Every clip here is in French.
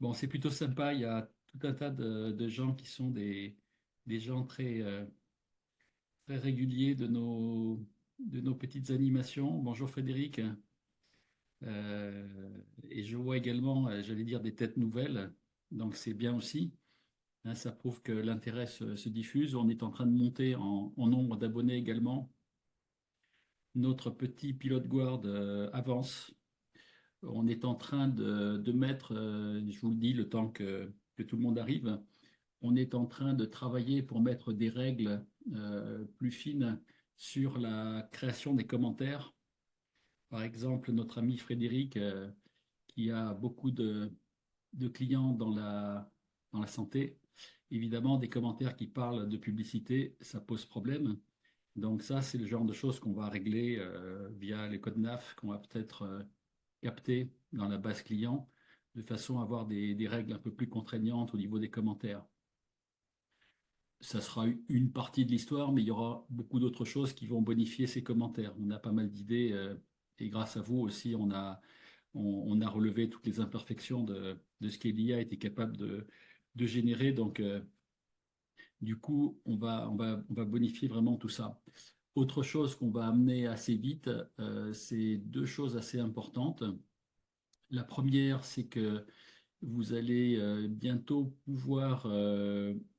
Bon, c'est plutôt sympa. Il y a tout un tas de gens qui sont des gens très réguliers de nos petites animations. Bonjour Frédéric. Et je vois également, j'allais dire, des têtes nouvelles. Donc c'est bien aussi. Hein, ça prouve que l'intérêt se diffuse. On est en train de monter en nombre d'abonnés également. Notre petit pilote guard avance. On est en train de mettre, je vous le dis, le temps que tout le monde arrive, on est en train de travailler pour mettre des règles plus fines sur la création des commentaires. Par exemple, notre ami Frédéric, qui a beaucoup de clients dans la santé, évidemment, des commentaires qui parlent de publicité, ça pose problème. Donc ça, c'est le genre de choses qu'on va régler via les codes NAF, qu'on va peut-être capter dans la base client, de façon à avoir des règles un peu plus contraignantes au niveau des commentaires. Ça sera une partie de l'histoire, mais il y aura beaucoup d'autres choses qui vont bonifier ces commentaires. On a pas mal d'idées et grâce à vous aussi, on a relevé toutes les imperfections de ce qu'Elia était capable de générer. Donc, du coup, on va bonifier vraiment tout ça. Autre chose qu'on va amener assez vite, c'est deux choses assez importantes. La première, c'est que vous allez bientôt pouvoir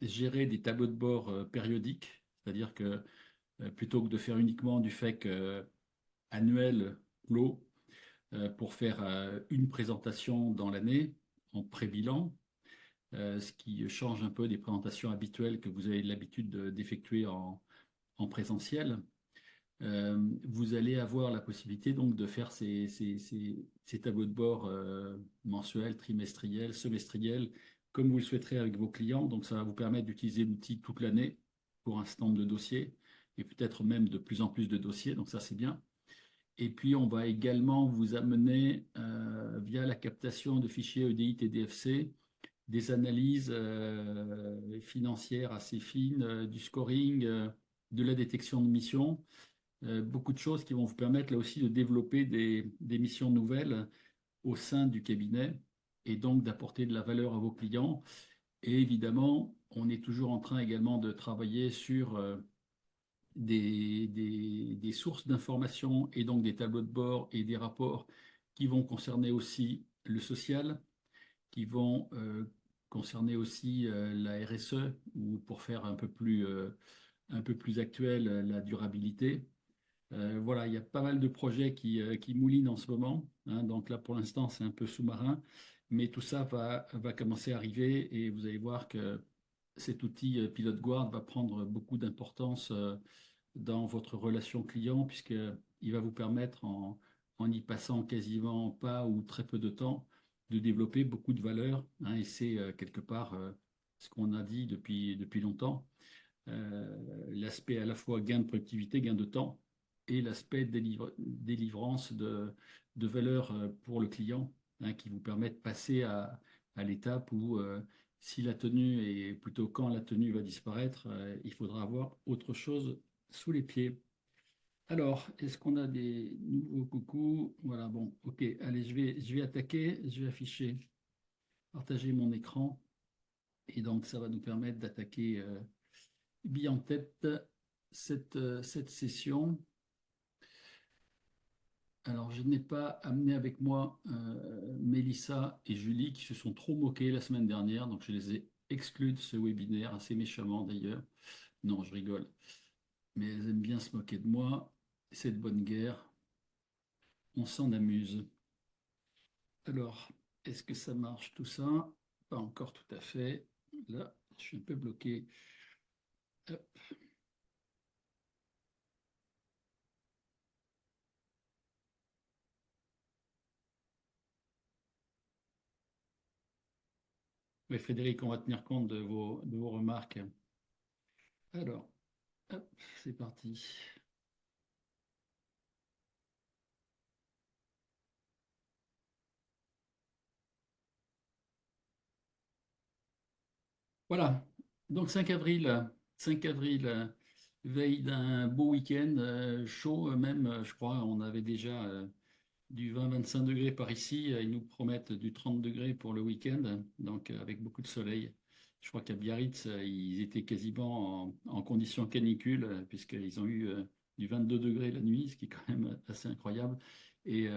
gérer des tableaux de bord périodiques, c'est-à-dire que plutôt que de faire uniquement du FEC annuel clos pour faire une présentation dans l'année en pré-bilan, ce qui change un peu des présentations habituelles que vous avez l'habitude d'effectuer en présentiel. Vous allez avoir la possibilité donc de faire ces tableaux de bord mensuels, trimestriels, semestriels, comme vous le souhaiterez avec vos clients. Donc ça va vous permettre d'utiliser l'outil toute l'année pour un certain nombre de dossiers et peut-être même de plus en plus de dossiers. Donc ça c'est bien. Et puis on va également vous amener via la captation de fichiers EDI TDFC des analyses financières assez fines, du scoring, de la détection de missions, beaucoup de choses qui vont vous permettre là aussi de développer des missions nouvelles au sein du cabinet et donc d'apporter de la valeur à vos clients. Et évidemment, on est toujours en train également de travailler sur des sources d'informations et donc des tableaux de bord et des rapports qui vont concerner aussi le social, qui vont concerner aussi la RSE ou pour faire un peu plus actuel, la durabilité. Voilà, il y a pas mal de projets qui moulinent en ce moment, hein. Donc là, pour l'instant, c'est un peu sous-marin, mais tout ça va commencer à arriver et vous allez voir que cet outil Pilot Guard va prendre beaucoup d'importance dans votre relation client puisqu'il va vous permettre, en y passant quasiment pas ou très peu de temps, de développer beaucoup de valeur, hein. Et c'est quelque part ce qu'on a dit depuis longtemps, l'aspect à la fois gain de productivité, gain de temps, et l'aspect délivrance de valeur pour le client, hein, qui vous permet de passer à l'étape où, si la tenue est plutôt quand la tenue va disparaître, il faudra avoir autre chose sous les pieds. Alors, est-ce qu'on a des nouveaux coucou? Voilà, bon, ok, allez, je vais attaquer, je vais afficher, partager mon écran, et donc ça va nous permettre d'attaquer bien en tête cette session. Alors, je n'ai pas amené avec moi Mélissa et Julie qui se sont trop moquées la semaine dernière, donc je les ai exclus de ce webinaire, assez méchamment d'ailleurs. Non, je rigole, mais elles aiment bien se moquer de moi. C'est de bonne guerre, on s'en amuse. Alors, est-ce que ça marche tout ça? Pas encore tout à fait. Là, je suis un peu bloqué. Hop. Oui, Frédéric, on va tenir compte de vos remarques. Alors, hop, c'est parti. Voilà, donc 5 avril, veille d'un beau week-end, chaud même, je crois, on avait déjà du 20-25 degrés par ici. Ils nous promettent du 30 degrés pour le week-end, donc avec beaucoup de soleil. Je crois qu'à Biarritz, ils étaient quasiment en conditions canicule, puisqu'ils ont eu du 22 degrés la nuit, ce qui est quand même assez incroyable, et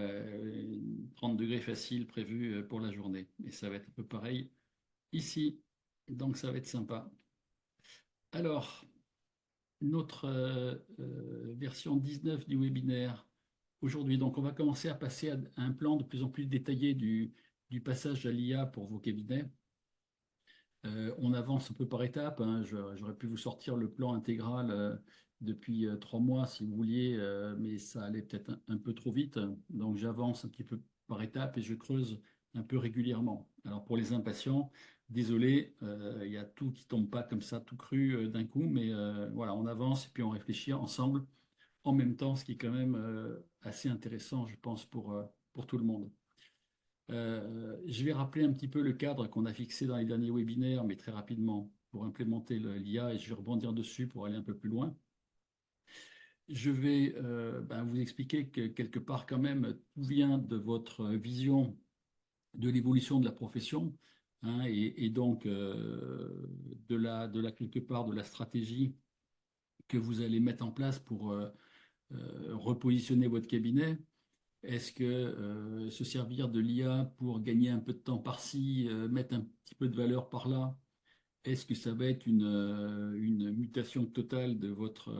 30 degrés facile prévu pour la journée. Et ça va être un peu pareil ici, donc ça va être sympa. Alors, notre version 19 du webinaire aujourd'hui. Donc, on va commencer à passer à un plan de plus en plus détaillé du passage à l'IA pour vos cabinets. On avance un peu par étapes, hein. J'aurais pu vous sortir le plan intégral depuis 3 mois si vous vouliez, mais ça allait peut-être un peu trop vite. Donc, j'avance un petit peu par étapes et je creuse un peu régulièrement. Alors, pour les impatients, désolé, il y a tout qui tombe pas comme ça, tout cru d'un coup, mais voilà, on avance et puis on réfléchit ensemble en même temps, ce qui est quand même assez intéressant, je pense, pour tout le monde. Je vais rappeler un petit peu le cadre qu'on a fixé dans les derniers webinaires, mais très rapidement, pour implémenter l'IA, et je vais rebondir dessus pour aller un peu plus loin. Je vais vous expliquer que quelque part, quand même, tout vient de votre vision de l'évolution de la profession, hein, et donc de la quelque part de la stratégie que vous allez mettre en place pour repositionner votre cabinet. Est-ce que se servir de l'IA pour gagner un peu de temps par-ci, mettre un petit peu de valeur par-là, est-ce que ça va être une mutation totale de votre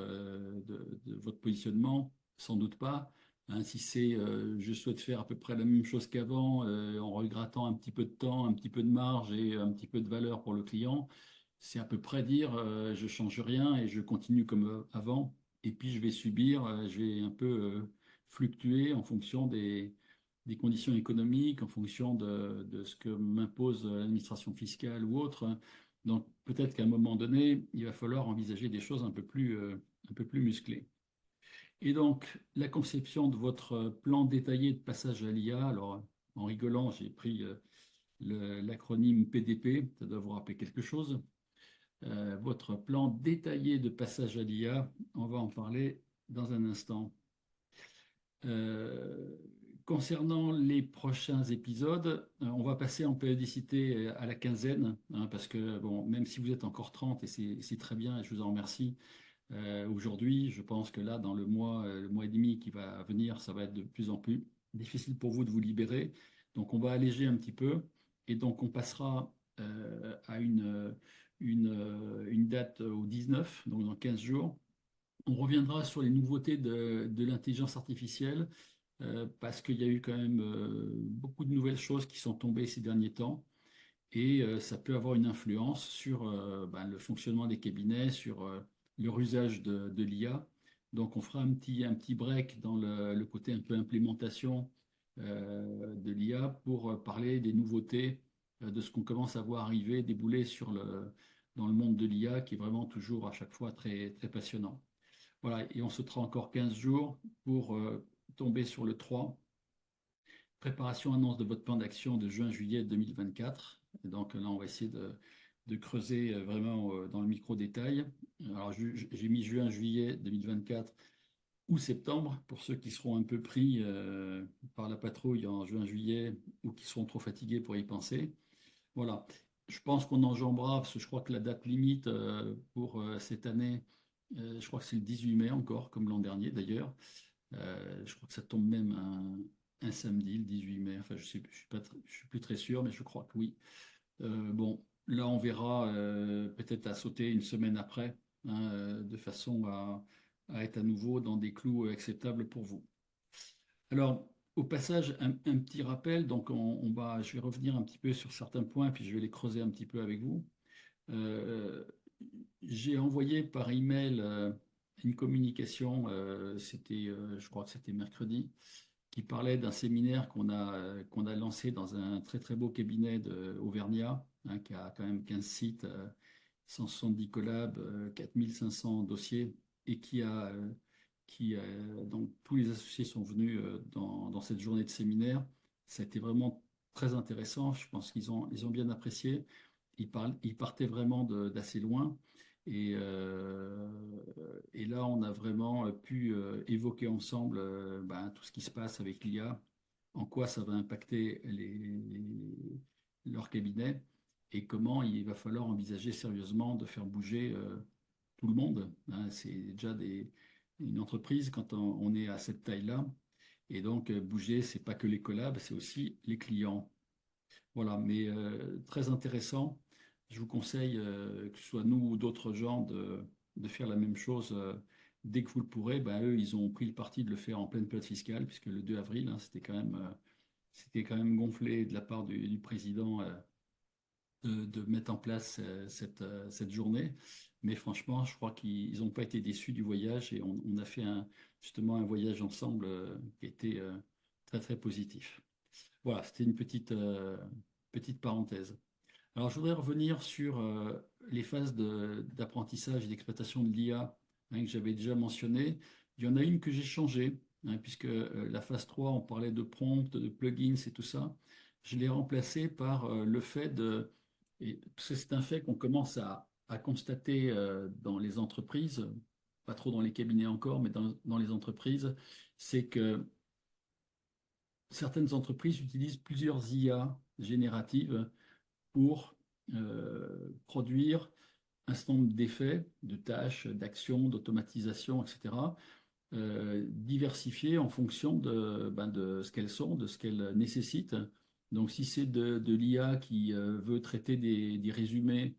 positionnement? Sans doute pas. Hein, si c'est je souhaite faire à peu près la même chose qu'avant, en regrattant un petit peu de temps, un petit peu de marge et un petit peu de valeur pour le client, c'est à peu près dire je change rien et je continue comme avant. Et puis je vais subir, je vais un peu fluctuer en fonction des conditions économiques, en fonction de ce que m'impose l'administration fiscale ou autre. Donc peut-être qu'à un moment donné, il va falloir envisager des choses un peu plus musclées. Et donc la conception de votre plan détaillé de passage à l'IA, alors en rigolant, j'ai pris l'acronyme PDP, ça doit vous rappeler quelque chose. Votre plan détaillé de passage à l'IA, on va en parler dans un instant. Euh, Concernant les prochains épisodes, on va passer en périodicité à la quinzaine, hein, parce que bon, même si vous êtes encore 30, et c'est très bien, et je vous en remercie, aujourd'hui, je pense que là, dans le mois et demi qui va venir, ça va être de plus en plus difficile pour vous de vous libérer. Donc, on va alléger un petit peu, et donc on passera à une date au 19, donc dans 15 jours. On reviendra sur les nouveautés de l'intelligence artificielle parce qu'il y a eu quand même beaucoup de nouvelles choses qui sont tombées ces derniers temps et ça peut avoir une influence sur le fonctionnement des cabinets, sur leur usage de l'IA. Donc on fera un petit break dans le côté un peu implémentation de l'IA pour parler des nouveautés, de ce qu'on commence à voir arriver, débouler dans le monde de l'IA qui est vraiment toujours à chaque fois très, très passionnant. Voilà, et on se fera encore 15 jours pour tomber sur le 3. Préparation annonce de votre plan d'action de juin-juillet 2024. Et donc là, on va essayer de creuser vraiment dans le micro-détail. Alors, j'ai mis juin-juillet 2024 ou septembre pour ceux qui seront un peu pris par la patrouille en juin-juillet ou qui seront trop fatigués pour y penser. Voilà. Je pense qu'on enjambera, parce que je crois que la date limite pour cette année, je crois que c'est le 18 mai encore, comme l'an dernier d'ailleurs. Je crois que ça tombe même un samedi, le 18 mai. Enfin, je suis plus très sûr, mais je crois que oui. Bon, là, on verra peut-être à sauter une semaine après, hein, de façon à être à nouveau dans des clous acceptables pour vous. Alors, au passage, un petit rappel. Donc, je vais revenir un petit peu sur certains points, puis je vais les creuser un petit peu avec vous. Euh, j'ai envoyé par email une communication, je crois que c'était mercredi, qui parlait d'un séminaire qu'on a lancé dans un très très beau cabinet de Auvergnat, hein, qui a quand même 15 sites, 170 collabs, 4500 dossiers, et donc tous les associés sont venus dans cette journée de séminaire. Ça a été vraiment très intéressant. Je pense ils ont bien apprécié. Ils partaient vraiment d'assez loin. Et là, on a vraiment pu évoquer ensemble tout ce qui se passe avec l'IA en quoi ça va impacter leur cabinet et comment il va falloir envisager sérieusement de faire bouger tout le monde, hein. C'est déjà une entreprise quand on est à cette taille-là. Et donc, bouger, c'est pas que les collabs, c'est aussi les clients. Voilà, mais très intéressant. Je vous conseille, que ce soit nous ou d'autres gens, de faire la même chose dès que vous le pourrez. Ben, eux, ils ont pris le parti de le faire en pleine période fiscale, puisque le 2 avril, hein, c'était quand même gonflé de la part du président de mettre en place cette journée. Mais franchement, je crois qu'ils n'ont pas été déçus du voyage et on a fait justement un voyage ensemble qui était très, très positif. Voilà, c'était une petite parenthèse. Alors, je voudrais revenir sur les phases d'apprentissage et d'exploitation de l'IA, hein, que j'avais déjà mentionné. Il y en a une que j'ai changée, hein, puisque la phase 3, on parlait de prompt, de plugins et tout ça. Je l'ai remplacée par le fait de... Et c'est un fait qu'on commence à constater dans les entreprises, pas trop dans les cabinets encore, mais dans les entreprises, c'est que certaines entreprises utilisent plusieurs IA génératives pour produire un certain nombre d'effets, de tâches, d'actions, d'automatisation, etc., diversifiées en fonction de ce qu'elles sont, de ce qu'elles nécessitent. Donc, si c'est de l'IA qui veut traiter des résumés,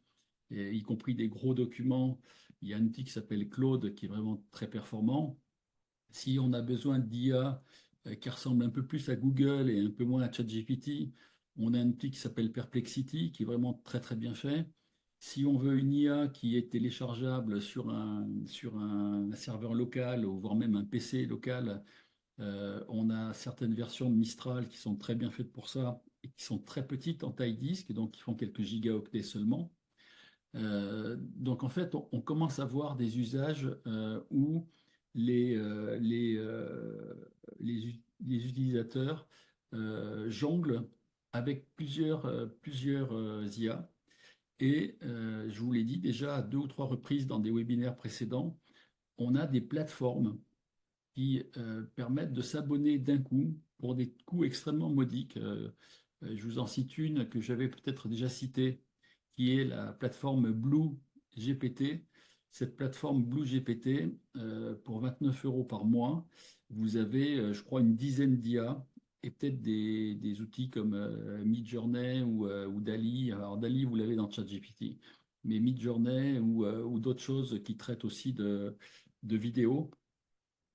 y compris des gros documents, il y a un outil qui s'appelle Claude qui est vraiment très performant. Si on a besoin d'IA qui ressemble un peu plus à Google et un peu moins à ChatGPT, on a un outil qui s'appelle Perplexity, qui est vraiment très très bien fait. Si on veut une IA qui est téléchargeable sur un serveur local, ou voire même un PC local, on a certaines versions de Mistral qui sont très bien faites pour ça et qui sont très petites en taille disque, donc qui font quelques gigaoctets seulement. Donc en fait, on commence à voir des usages où les, euh, les, euh, les utilisateurs jonglent avec plusieurs IA. Et je vous l'ai dit déjà à deux ou trois reprises dans des webinaires précédents, on a des plateformes qui permettent de s'abonner d'un coup pour des coûts extrêmement modiques. Je vous en cite une que j'avais peut-être déjà citée, qui est la plateforme Blue GPT. Cette plateforme Blue GPT, pour 29 euros par mois, vous avez, je crois, une dizaine d'IA et peut-être des outils comme Midjourney ou Dali. Alors Dali, vous l'avez dans ChatGPT, mais Midjourney ou d'autres choses qui traitent aussi de vidéos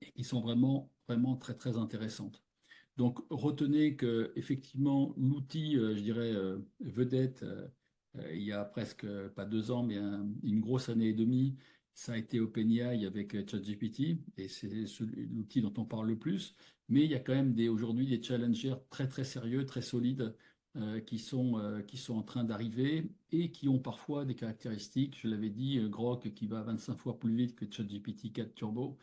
et qui sont vraiment, vraiment très, très intéressantes. Donc, retenez que effectivement, l'outil, je dirais, vedette, il y a presque pas 2 ans, mais une grosse année et demie, ça a été OpenAI avec ChatGPT, et c'est l'outil dont on parle le plus. Mais il y a quand même aujourd'hui des challengers très très sérieux, très solides, qui sont en train d'arriver et qui ont parfois des caractéristiques. Je l'avais dit, Grok qui va 25 fois plus vite que ChatGPT 4 Turbo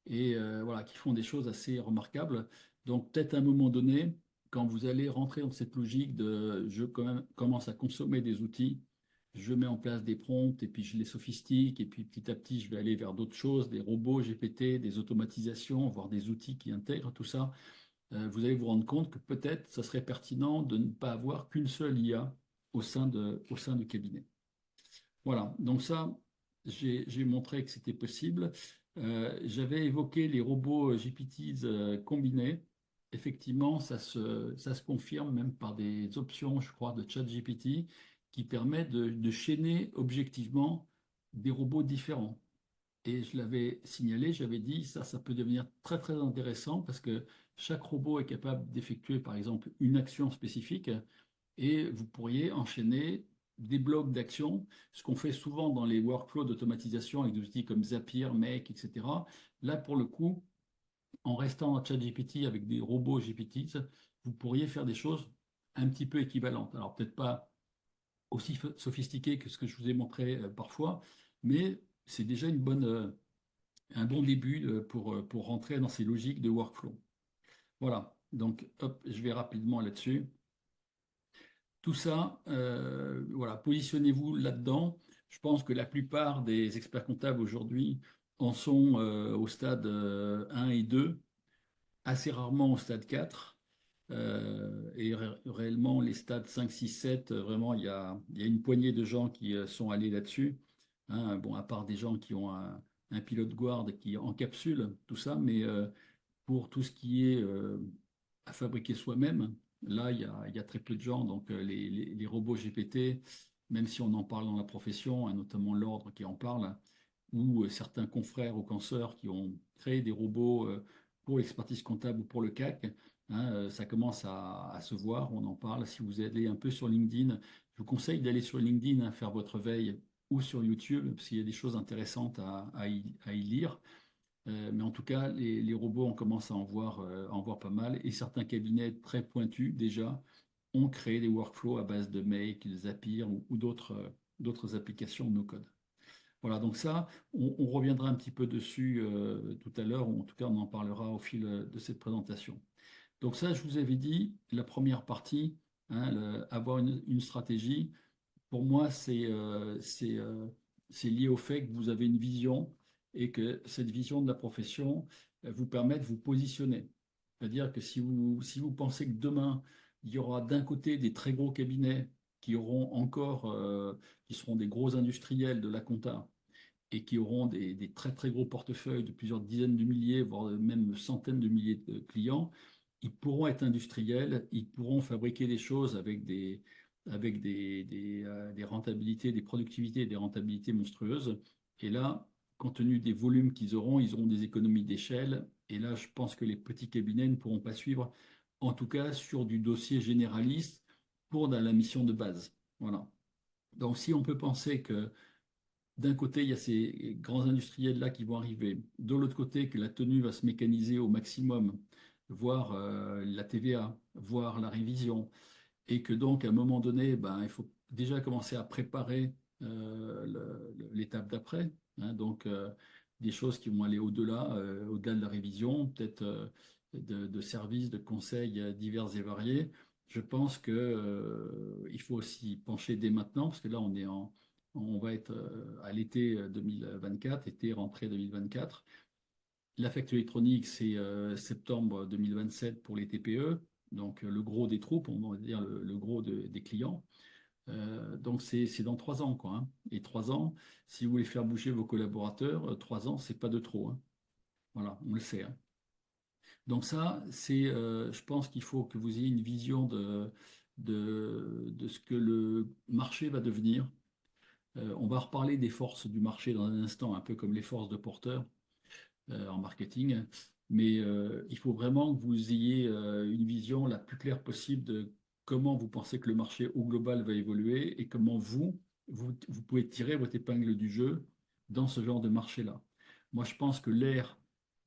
et voilà, qui font des choses assez remarquables. Donc peut-être à un moment donné, quand vous allez rentrer dans cette logique de je quand même commence à consommer des outils, je mets en place des prompts et puis je les sophistique et puis petit à petit je vais aller vers d'autres choses, des robots GPT, des automatisations, voire des outils qui intègrent tout ça, vous allez vous rendre compte que peut-être ça serait pertinent de ne pas avoir qu'une seule IA au sein du cabinet. Voilà, donc ça, j'ai montré que c'était possible. J'avais évoqué les robots GPTs combinés. Effectivement, ça se confirme même par des options, je crois, de ChatGPT qui permettent de chaîner objectivement des robots différents. Et je l'avais signalé, j'avais dit, ça peut devenir très, très intéressant parce que chaque robot est capable d'effectuer, par exemple, une action spécifique et vous pourriez enchaîner des blocs d'actions, ce qu'on fait souvent dans les workflows d'automatisation avec des outils comme Zapier, Make, etc. Là, pour le coup, en restant dans ChatGPT avec des robots GPT, vous pourriez faire des choses un petit peu équivalentes. Alors, peut-être pas aussi sophistiquées que ce que je vous ai montré parfois, mais c'est déjà un bon début pour rentrer dans ces logiques de workflow. Voilà, donc hop, je vais rapidement là-dessus. Tout ça, voilà, positionnez-vous là-dedans. Je pense que la plupart des experts comptables aujourd'hui en sont au stade 1 et 2, assez rarement au stade 4. Et réellement, les stades 5, 6, 7, vraiment, il y a une poignée de gens qui sont allés là-dessus. Hein, bon, à part des gens qui ont un pilote guard qui encapsule tout ça, mais pour tout ce qui est à fabriquer soi-même, là, il y a très peu de gens. Donc, les robots GPT, même si on en parle dans la profession, hein, notamment l'ordre qui en parle, ou certains confrères ou consoeurs qui ont créé des robots pour l'expertise comptable ou pour le CAC, hein, ça commence à se voir, on en parle. Si vous allez un peu sur LinkedIn, je vous conseille d'aller sur LinkedIn, hein, faire votre veille, ou sur YouTube, parce qu'il y a des choses intéressantes à y lire. Mais en tout cas, les robots, on commence à en voir pas mal. Et certains cabinets très pointus, déjà, ont créé des workflows à base de Make, de Zapier ou d'autres applications no-code. Voilà, donc ça, on reviendra un petit peu dessus tout à l'heure, ou en tout cas, on en parlera au fil de cette présentation. Donc ça, je vous avais dit, la première partie, hein, avoir une stratégie, pour moi, c'est lié au fait que vous avez une vision et que cette vision de la profession vous permet de vous positionner. C'est-à-dire que si vous pensez que demain, il y aura d'un côté des très gros cabinets qui auront encore, qui seront des gros industriels de la compta et qui auront des très très gros portefeuilles de plusieurs dizaines de milliers, voire même centaines de milliers de clients, ils pourront être industriels, ils pourront fabriquer des choses avec des rentabilités, des productivités et des rentabilités monstrueuses. Et là, compte tenu des volumes qu'ils auront, ils auront des économies d'échelle. Et là, je pense que les petits cabinets ne pourront pas suivre, en tout cas sur du dossier généraliste pour la mission de base. Voilà. Donc, si on peut penser que d'un côté, il y a ces grands industriels-là qui vont arriver. De l'autre côté, que la tenue va se mécaniser au maximum, voire la TVA, voire la révision. Et que donc, à un moment donné, ben, il faut déjà commencer à préparer l'étape d'après. Hein. Donc, des choses qui vont aller au-delà de la révision, peut-être de services, de conseils divers et variés. Je pense que, il faut aussi pencher dès maintenant, parce que là, on va être à l'été 2024, été rentrée 2024. La facture électronique, c'est septembre 2027 pour les TPE, donc le gros des troupes, on va dire le gros des clients. Donc c'est dans 3 ans, quoi. Hein. Et 3 ans, si vous voulez faire bouger vos collaborateurs, 3 ans, c'est pas de trop. Hein. Voilà, on le sait. Hein. Donc ça, je pense qu'il faut que vous ayez une vision de ce que le marché va devenir. On va reparler des forces du marché dans un instant, un peu comme les forces de porteur en marketing. Mais il faut vraiment que vous ayez une vision la plus claire possible de comment vous pensez que le marché au global va évoluer et comment vous pouvez tirer votre épingle du jeu dans ce genre de marché-là. Moi, je pense que l'ère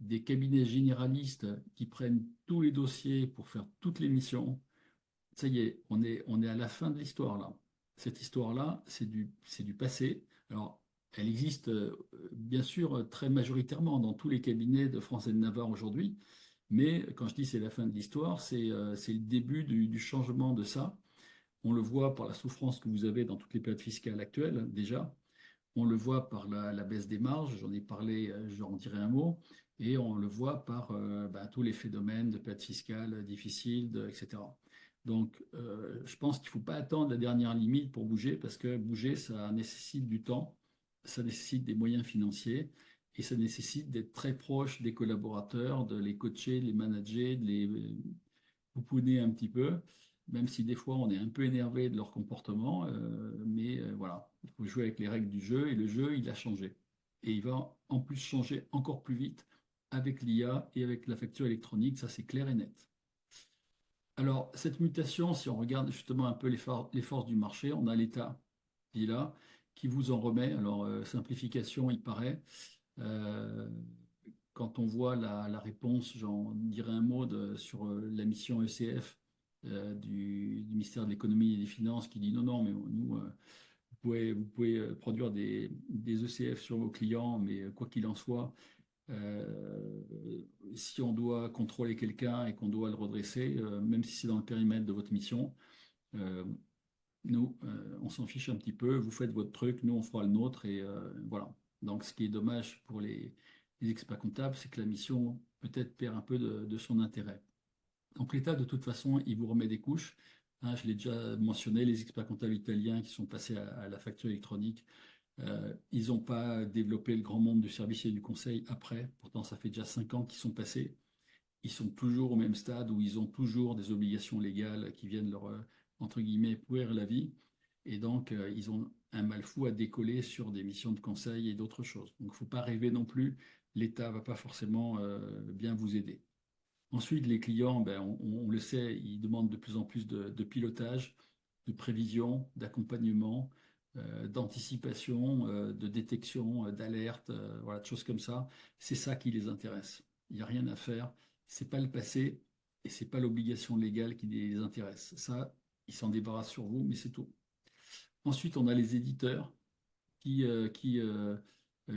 des cabinets généralistes qui prennent tous les dossiers pour faire toutes les missions, ça y est, on est à la fin de l'histoire là. Cette histoire-là, c'est du passé. Alors, elle existe bien sûr très majoritairement dans tous les cabinets de France et de Navarre aujourd'hui, mais quand je dis c'est la fin de l'histoire, c'est le début du changement de ça. On le voit par la souffrance que vous avez dans toutes les périodes fiscales actuelles déjà. On le voit par la baisse des marges, j'en ai parlé, j'en dirai un mot, et on le voit par tous les phénomènes de perte fiscale difficiles, etc. Donc, je pense qu'il ne faut pas attendre la dernière limite pour bouger, parce que bouger, ça nécessite du temps, ça nécessite des moyens financiers, et ça nécessite d'être très proche des collaborateurs, de les coacher, de les manager, de les pouponner un petit peu, même si des fois on est un peu énervé de leur comportement, mais voilà, il faut jouer avec les règles du jeu et le jeu, il a changé. Et il va en plus changer encore plus vite avec l'IA et avec la facture électronique, ça c'est clair et net. Alors, cette mutation, si on regarde justement un peu les forces du marché, on a l'État qui est là, qui vous en remet. Alors, simplification, il paraît. Euh, Quand on voit la réponse, j'en dirai un mot sur la mission ECF du ministère de l'économie et des finances qui dit non, non, mais nous, vous pouvez produire des ECF sur vos clients, mais quoi qu'il en soit, si on doit contrôler quelqu'un et qu'on doit le redresser, même si c'est dans le périmètre de votre mission, euh, nous, on s'en fiche un petit peu, vous faites votre truc, nous, on fera le nôtre, et voilà. Donc, ce qui est dommage pour les experts comptables, c'est que la mission peut-être perd un peu de son intérêt. Donc l'État, de toute façon, il vous remet des couches. Hein, je l'ai déjà mentionné, les experts comptables italiens qui sont passés à la facture électronique, ils n'ont pas développé le grand monde du service et du conseil après. Pourtant, ça fait déjà 5 ans qu'ils sont passés. Ils sont toujours au même stade où ils ont toujours des obligations légales qui viennent leur, entre guillemets, pourrir la vie. Et donc, ils ont un mal fou à décoller sur des missions de conseil et d'autres choses. Donc, il ne faut pas rêver non plus. L'État ne va pas forcément bien vous aider. Ensuite, les clients, ben, on le sait, ils demandent de plus en plus de pilotage, de prévision, d'accompagnement, d'anticipation, de détection, d'alerte, voilà, de choses comme ça. C'est ça qui les intéresse. Il n'y a rien à faire. C'est pas le passé et c'est pas l'obligation légale qui les intéresse. Ça, ils s'en débarrassent sur vous, mais c'est tout. Ensuite, on a les éditeurs qui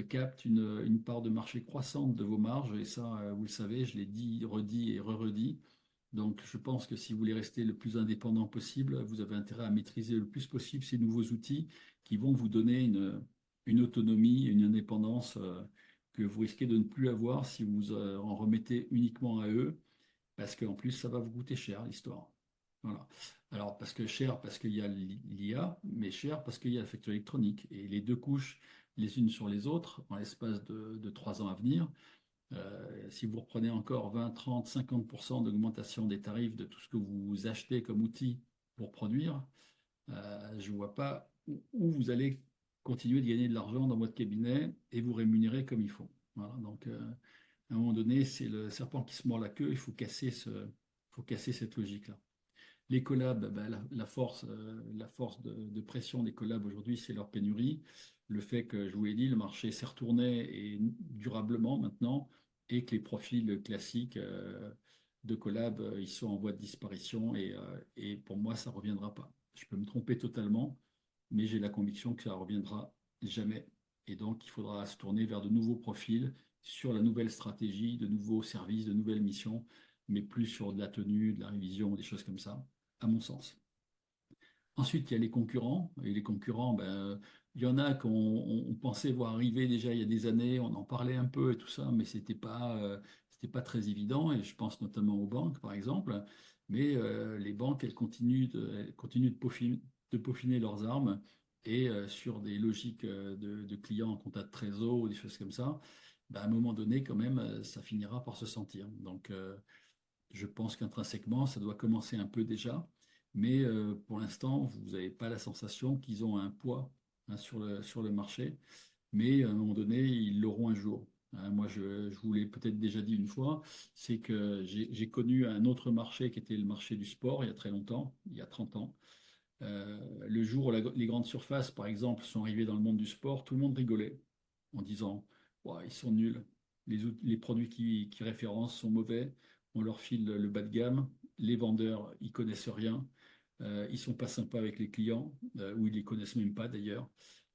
captent une part de marché croissante de vos marges. Et ça, vous le savez, je l'ai dit, redit et re-redit. Donc, je pense que si vous voulez rester le plus indépendant possible, vous avez intérêt à maîtriser le plus possible ces nouveaux outils qui vont vous donner une autonomie, une indépendance que vous risquez de ne plus avoir si vous en remettez uniquement à eux, parce qu'en plus, ça va vous coûter cher, l'histoire. Voilà. Alors, parce que cher, parce qu'il y a l'IA, mais cher parce qu'il y a la facture électronique. Et les deux couches, les unes sur les autres, en l'espace de 3 ans à venir, si vous reprenez encore 20, 30, 50% d'augmentation des tarifs de tout ce que vous achetez comme outil pour produire, je ne vois pas où vous allez continuer de gagner de l'argent dans votre cabinet et vous rémunérer comme il faut. Voilà, donc, à un moment donné, c'est le serpent qui se mord la queue, il faut casser cette logique-là. Les collabs, ben, la force de pression des collabs aujourd'hui, c'est leur pénurie. Le fait que, je vous l'ai dit, le marché s'est retourné et durablement maintenant, et que les profils classiques de collab, ils sont en voie de disparition et pour moi, ça ne reviendra pas. Je peux me tromper totalement, mais j'ai la conviction que ça ne reviendra jamais. Et donc, il faudra se tourner vers de nouveaux profils sur la nouvelle stratégie, de nouveaux services, de nouvelles missions, mais plus sur de la tenue, de la révision, des choses comme ça à mon sens. Ensuite, il y a les concurrents. Et les concurrents, ben, il y en a qu'on on pensait voir arriver déjà il y a des années, on en parlait un peu et tout ça, mais c'était pas très évident. Et je pense notamment aux banques, par exemple. Mais les banques, elles continuent de peaufiner leurs armes et sur des logiques de clients en compta de trésor ou des choses comme ça, ben, à un moment donné, quand même, ça finira par se sentir. Donc, je pense qu'intrinsèquement, ça doit commencer un peu déjà, mais pour l'instant, vous n'avez pas la sensation qu'ils ont un poids hein, sur le marché, mais à un moment donné, ils l'auront un jour. Hein, moi, je vous l'ai peut-être déjà dit une fois, c'est que j'ai connu un autre marché qui était le marché du sport il y a très longtemps, il y a 30 ans. Le jour où les grandes surfaces, par exemple, sont arrivées dans le monde du sport, tout le monde rigolait en disant, ouah, ils sont nuls, les produits qui référencent sont mauvais, on leur file le bas de gamme, les vendeurs, ils connaissent rien, ils sont pas sympas avec les clients, ou ils les connaissent même pas d'ailleurs.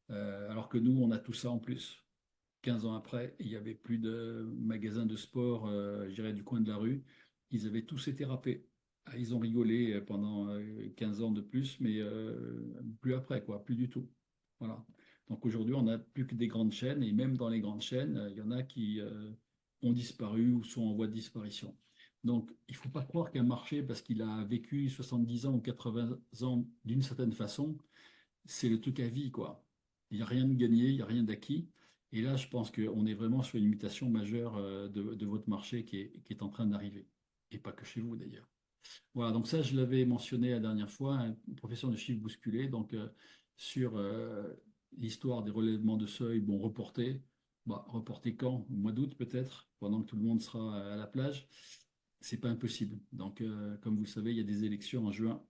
Alors que nous, on a tout ça en plus. 15 ans après, il n'y avait plus de magasins de sport, je dirais, du coin de la rue. Ils avaient tous été râpés. Ah, ils ont rigolé pendant 15 ans de plus, mais plus après, quoi, plus du tout. Voilà. Donc aujourd'hui, on n'a plus que des grandes chaînes, et même dans les grandes chaînes, il y en a qui ont disparu ou sont en voie de disparition. Donc, il ne faut pas croire qu'un marché, parce qu'il a vécu 70 ans ou 80 ans d'une certaine façon, c'est le truc à vie, quoi. Il n'y a rien de gagné, il n'y a rien d'acquis. Et là, je pense qu'on est vraiment sur une mutation majeure de votre marché qui est en train d'arriver. Et pas que chez vous, d'ailleurs. Voilà, donc ça, je l'avais mentionné la dernière fois, une profession de chiffre bousculé, donc sur l'histoire des relèvements de seuil, bon, reporté. Bah, reporté quand? Au mois d'août, peut-être, pendant que tout le monde sera à la plage. C'est pas impossible. Donc, comme vous le savez, il y a des élections en juin.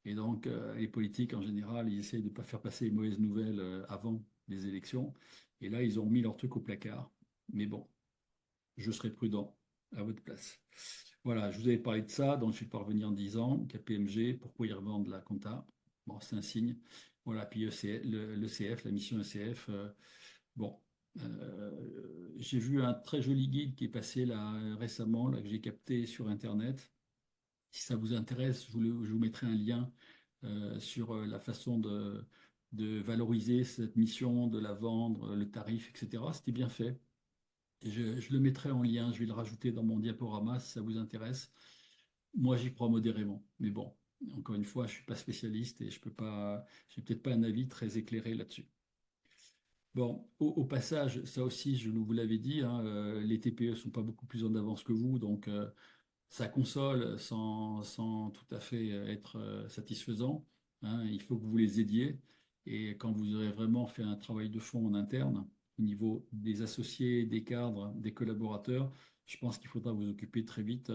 Et donc, les politiques, en général, ils essayent de ne pas faire passer les mauvaises nouvelles avant les élections. Et là, ils ont mis leur truc au placard. Mais bon, je serai prudent à votre place. Voilà, je vous avais parlé de ça, donc je ne vais pas revenir en disant KPMG, pourquoi ils revendent la compta? Bon, c'est un signe. Voilà, puis l'ECF, la mission ECF, bon, j'ai vu un très joli guide qui est passé là récemment, là, que j'ai capté sur Internet. Si ça vous intéresse, je vous mettrai un lien sur la façon de valoriser cette mission, de la vendre, le tarif, etc. C'était bien fait. Et je le mettrai en lien, je vais le rajouter dans mon diaporama si ça vous intéresse. Moi, j'y crois modérément. Mais bon, encore une fois, je ne suis pas spécialiste et je peux pas, j'ai peut-être pas un avis très éclairé là-dessus. Bon, au passage, ça aussi, je vous l'avais dit, hein, les TPE ne sont pas beaucoup plus en avance que vous, donc ça console sans tout à fait être satisfaisant, hein. Il faut que vous les aidiez. Et quand vous aurez vraiment fait un travail de fond en interne, au niveau des associés, des cadres, des collaborateurs, je pense qu'il faudra vous occuper très vite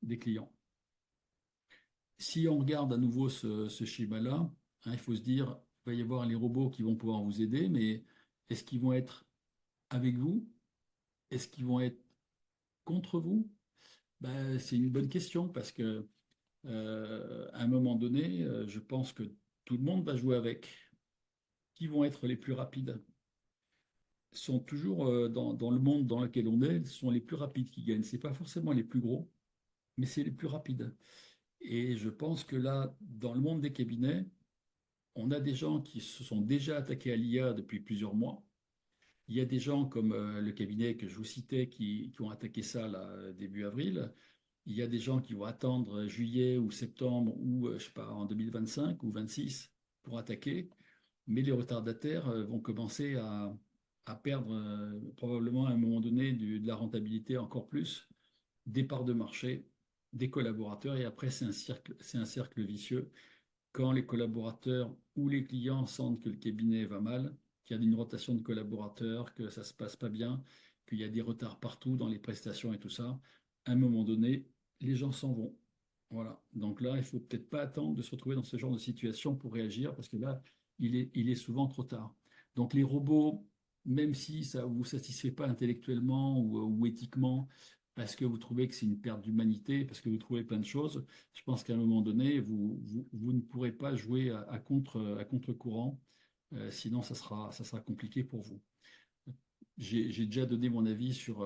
des clients. Si on regarde à nouveau ce schéma-là, hein, il faut se dire, il va y avoir les robots qui vont pouvoir vous aider, mais est-ce qu'ils vont être avec vous? Est-ce qu'ils vont être contre vous? Ben, c'est une bonne question parce que à un moment donné, je pense que tout le monde va jouer avec. Qui vont être les plus rapides? Sont toujours dans le monde dans lequel on est, ce sont les plus rapides qui gagnent. C'est pas forcément les plus gros, mais c'est les plus rapides. Et je pense que là, dans le monde des cabinets, on a des gens qui se sont déjà attaqués à l'IA depuis plusieurs mois. Il y a des gens comme le cabinet que je vous citais qui ont attaqué ça là, début avril. Il y a des gens qui vont attendre juillet ou septembre ou, je sais pas, en 2025 ou 26 pour attaquer. Mais les retardataires vont commencer à perdre probablement à un moment donné de la rentabilité encore plus, des parts de marché, des collaborateurs. Et après, c'est un cercle vicieux quand les collaborateurs ou les clients sentent que le cabinet va mal, qu'il y a une rotation de collaborateurs, que ça ne se passe pas bien, qu'il y a des retards partout dans les prestations et tout ça, à un moment donné, les gens s'en vont. Voilà. Donc là, il ne faut peut-être pas attendre de se retrouver dans ce genre de situation pour réagir, parce que là, il est souvent trop tard. Donc les robots, même si ça ne vous satisfait pas intellectuellement ou éthiquement, parce que vous trouvez que c'est une perte d'humanité, parce que vous trouvez plein de choses, je pense qu'à un moment donné, vous ne pourrez pas jouer à contre-courant, sinon ça sera compliqué pour vous. J'ai déjà donné mon avis sur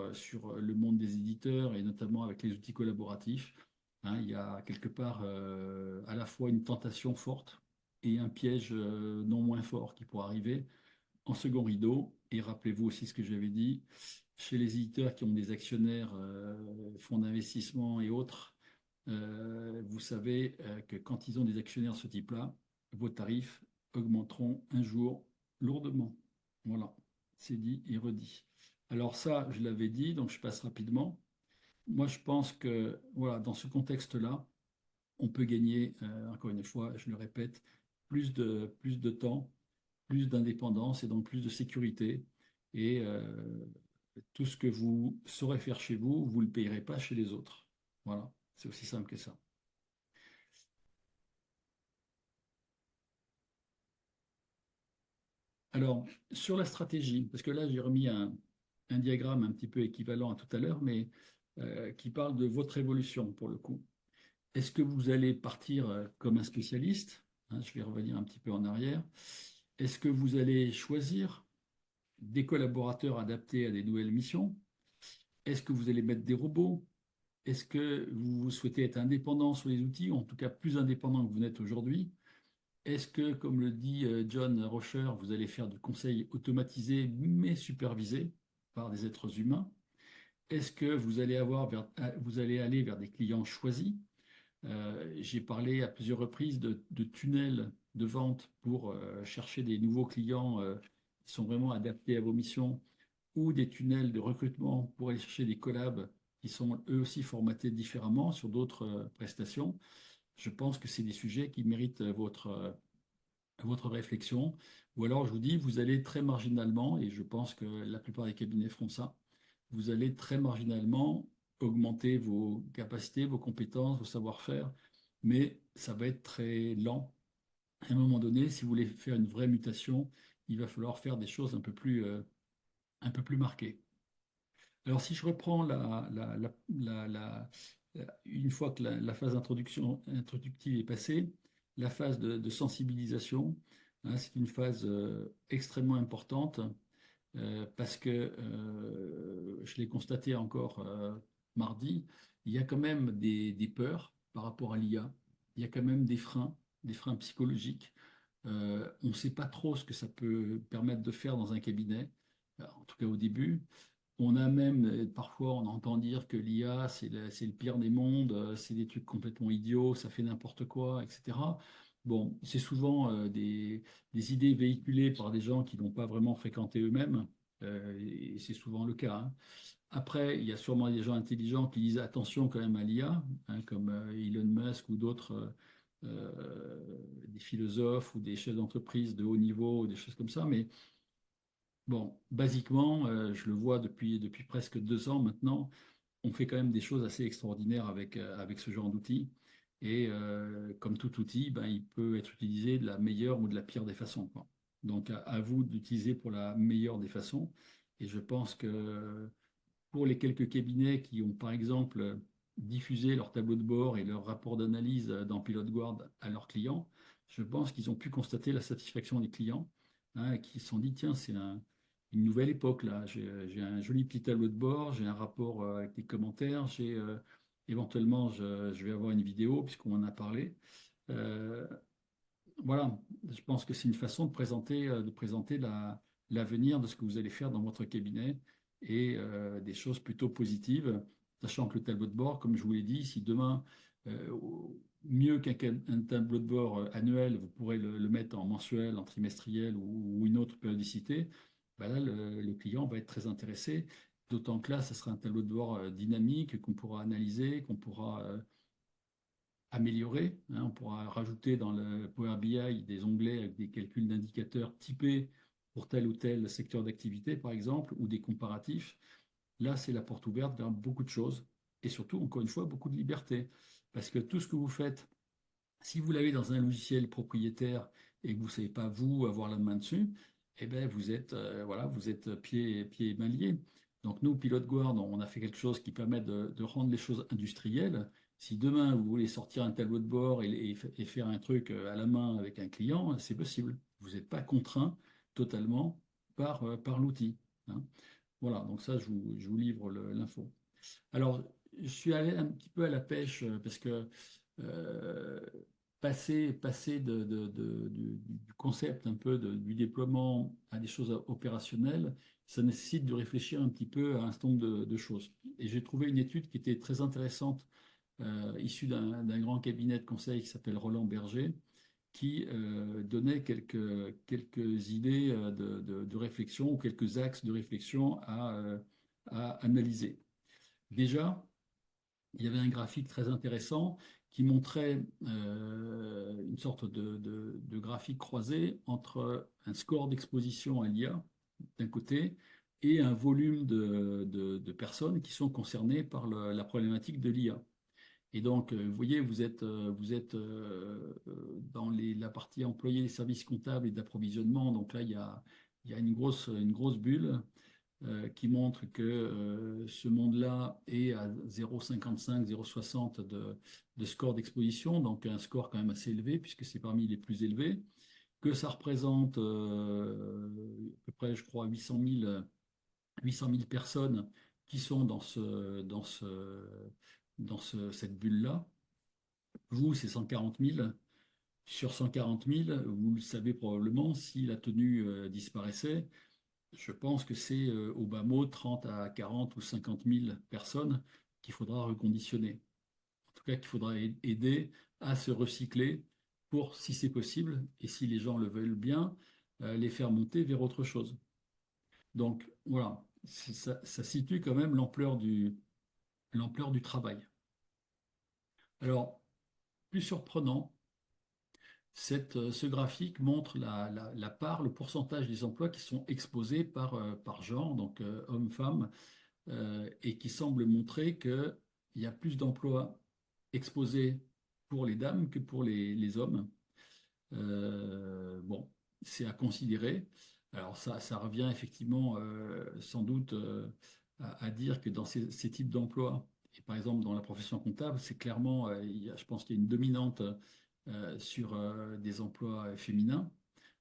le monde des éditeurs et notamment avec les outils collaboratifs. Hein, il y a quelque part à la fois une tentation forte et un piège non moins fort qui pourrait arriver en second rideau. Et rappelez-vous aussi ce que j'avais dit, chez les éditeurs qui ont des actionnaires, fonds d'investissement et autres, vous savez que quand ils ont des actionnaires de ce type-là, vos tarifs augmenteront un jour lourdement. Voilà, c'est dit et redit. Alors ça, je l'avais dit, donc je passe rapidement. Moi, je pense que voilà, dans ce contexte-là, on peut gagner, encore une fois, je le répète, plus de temps, plus d'indépendance et donc plus de sécurité. Et tout ce que vous saurez faire chez vous, vous ne le payerez pas chez les autres. Voilà, c'est aussi simple que ça. Alors, sur la stratégie, parce que là, j'ai remis un diagramme un petit peu équivalent à tout à l'heure, mais qui parle de votre évolution pour le coup. Est-ce que vous allez partir comme un spécialiste? Hein, je vais revenir un petit peu en arrière. Est-ce que vous allez choisir des collaborateurs adaptés à des nouvelles missions? Est-ce que vous allez mettre des robots? Est-ce que vous souhaitez être indépendant sur les outils, ou en tout cas plus indépendant que vous n'êtes aujourd'hui? Est-ce que, comme le dit John Rocher, vous allez faire du conseil automatisé mais supervisé par des êtres humains? Est-ce que vous allez aller vers des clients choisis? J'ai parlé à plusieurs reprises de tunnels de vente pour chercher des nouveaux clients qui sont vraiment adaptés à vos missions ou des tunnels de recrutement pour aller chercher des collabs qui sont eux aussi formatés différemment sur d'autres prestations. Je pense que c'est des sujets qui méritent votre réflexion. Ou alors, je vous dis, vous allez très marginalement, et je pense que la plupart des cabinets feront ça, vous allez très marginalement augmenter vos capacités, vos compétences, vos savoir-faire, mais ça va être très lent. À un moment donné, si vous voulez faire une vraie mutation, il va falloir faire des choses un peu plus marquées. Alors, si je reprends une fois que la phase introductive est passée, la phase de sensibilisation, hein, c'est une phase extrêmement importante parce que je l'ai constaté encore mardi, il y a quand même des peurs par rapport à l'IA, il y a quand même des freins psychologiques. On ne sait pas trop ce que ça peut permettre de faire dans un cabinet, en tout cas au début. On a même, parfois, on entend dire que l'IA, c'est le pire des mondes, c'est des trucs complètement idiots, ça fait n'importe quoi, etc. Bon, c'est souvent des idées véhiculées par des gens qui n'ont pas vraiment fréquenté eux-mêmes, et c'est souvent le cas, hein. Après, il y a sûrement des gens intelligents qui disent attention quand même à l'IA, hein, comme Elon Musk ou d'autres, des philosophes ou des chefs d'entreprise de haut niveau, ou des choses comme ça, mais bon, basiquement, je le vois depuis presque 2 ans maintenant, on fait quand même des choses assez extraordinaires avec ce genre d'outils. Et comme tout outil, ben, il peut être utilisé de la meilleure ou de la pire des façons, quoi. Donc à vous d'utiliser pour la meilleure des façons. Et je pense que pour les quelques cabinets qui ont, par exemple, diffusé leur tableau de bord et leur rapport d'analyse dans Pilot Guard à leurs clients, je pense qu'ils ont pu constater la satisfaction des clients, hein, et qui se sont dit, tiens, une nouvelle époque là. J'ai un joli petit tableau de bord, j'ai un rapport avec des commentaires, éventuellement, je vais avoir une vidéo puisqu'on en a parlé. Euh, voilà, je pense que c'est une façon de présenter l'avenir de ce que vous allez faire dans votre cabinet et des choses plutôt positives, sachant que le tableau de bord, comme je vous l'ai dit, si demain, euh, mieux qu'un tableau de bord annuel, vous pourrez le mettre en mensuel, en trimestriel ou une autre périodicité, ben là, le client va être très intéressé. D'autant que là, ce sera un tableau de bord dynamique qu'on pourra analyser, qu'on pourra améliorer, hein. On pourra rajouter dans le Power BI des onglets avec des calculs d'indicateurs typés pour tel ou tel secteur d'activité, par exemple, ou des comparatifs. Là, c'est la porte ouverte vers beaucoup de choses et surtout, encore une fois, beaucoup de liberté. Parce que tout ce que vous faites, si vous l'avez dans un logiciel propriétaire et que vous ne savez pas, vous, avoir la main dessus, eh ben, voilà, vous êtes pieds et mains liés. Donc nous, Pilote Guard, on a fait quelque chose qui permet de rendre les choses industrielles. Si demain, vous voulez sortir un tableau de bord et faire un truc à la main avec un client, c'est possible. Vous n'êtes pas contraint totalement par l'outil, hein. Voilà, donc ça, je vous livre l'info. Alors, je suis allé un petit peu à la pêche parce que euh, passer du concept un peu du déploiement à des choses opérationnelles, ça nécessite de réfléchir un petit peu à un certain nombre de choses. Et j'ai trouvé une étude qui était très intéressante, issue d'un grand cabinet de conseil qui s'appelle Roland Berger, qui donnait quelques idées de réflexion ou quelques axes de réflexion à analyser. Déjà, il y avait un graphique très intéressant qui montrait une sorte de graphique croisé entre un score d'exposition à l'IA d'un côté et un volume de personnes qui sont concernées par la problématique de l'IA. Et donc, vous voyez, vous êtes dans la partie employés des services comptables et d'approvisionnement. Donc là, il y a une grosse bulle qui montre que ce monde-là est à 0,55, 0,60 de score d'exposition, donc un score quand même assez élevé, puisque c'est parmi les plus élevés, que ça représente à peu près, je crois, 800 000 personnes qui sont cette bulle-là. Vous, c'est 140 000. Sur 140 000, vous le savez probablement, si la tenue disparaissait, je pense que c'est au bas mot 30 à 40 ou 50 000 personnes qu'il faudra reconditionner. En tout cas, qu'il faudra aider à se recycler pour, si c'est possible, et si les gens le veulent bien, les faire monter vers autre chose. Donc voilà, ça situe quand même l'ampleur du travail. Alors, plus surprenant, ce graphique montre la part, le pourcentage des emplois qui sont exposés par genre, donc hommes-femmes, et qui semble montrer qu'il y a plus d'emplois exposés pour les dames que pour les hommes. Bon, c'est à considérer. Alors ça revient effectivement sans doute à dire que dans ces types d'emplois, et par exemple dans la profession comptable, c'est clairement, je pense qu'il y a une dominante sur des emplois féminins,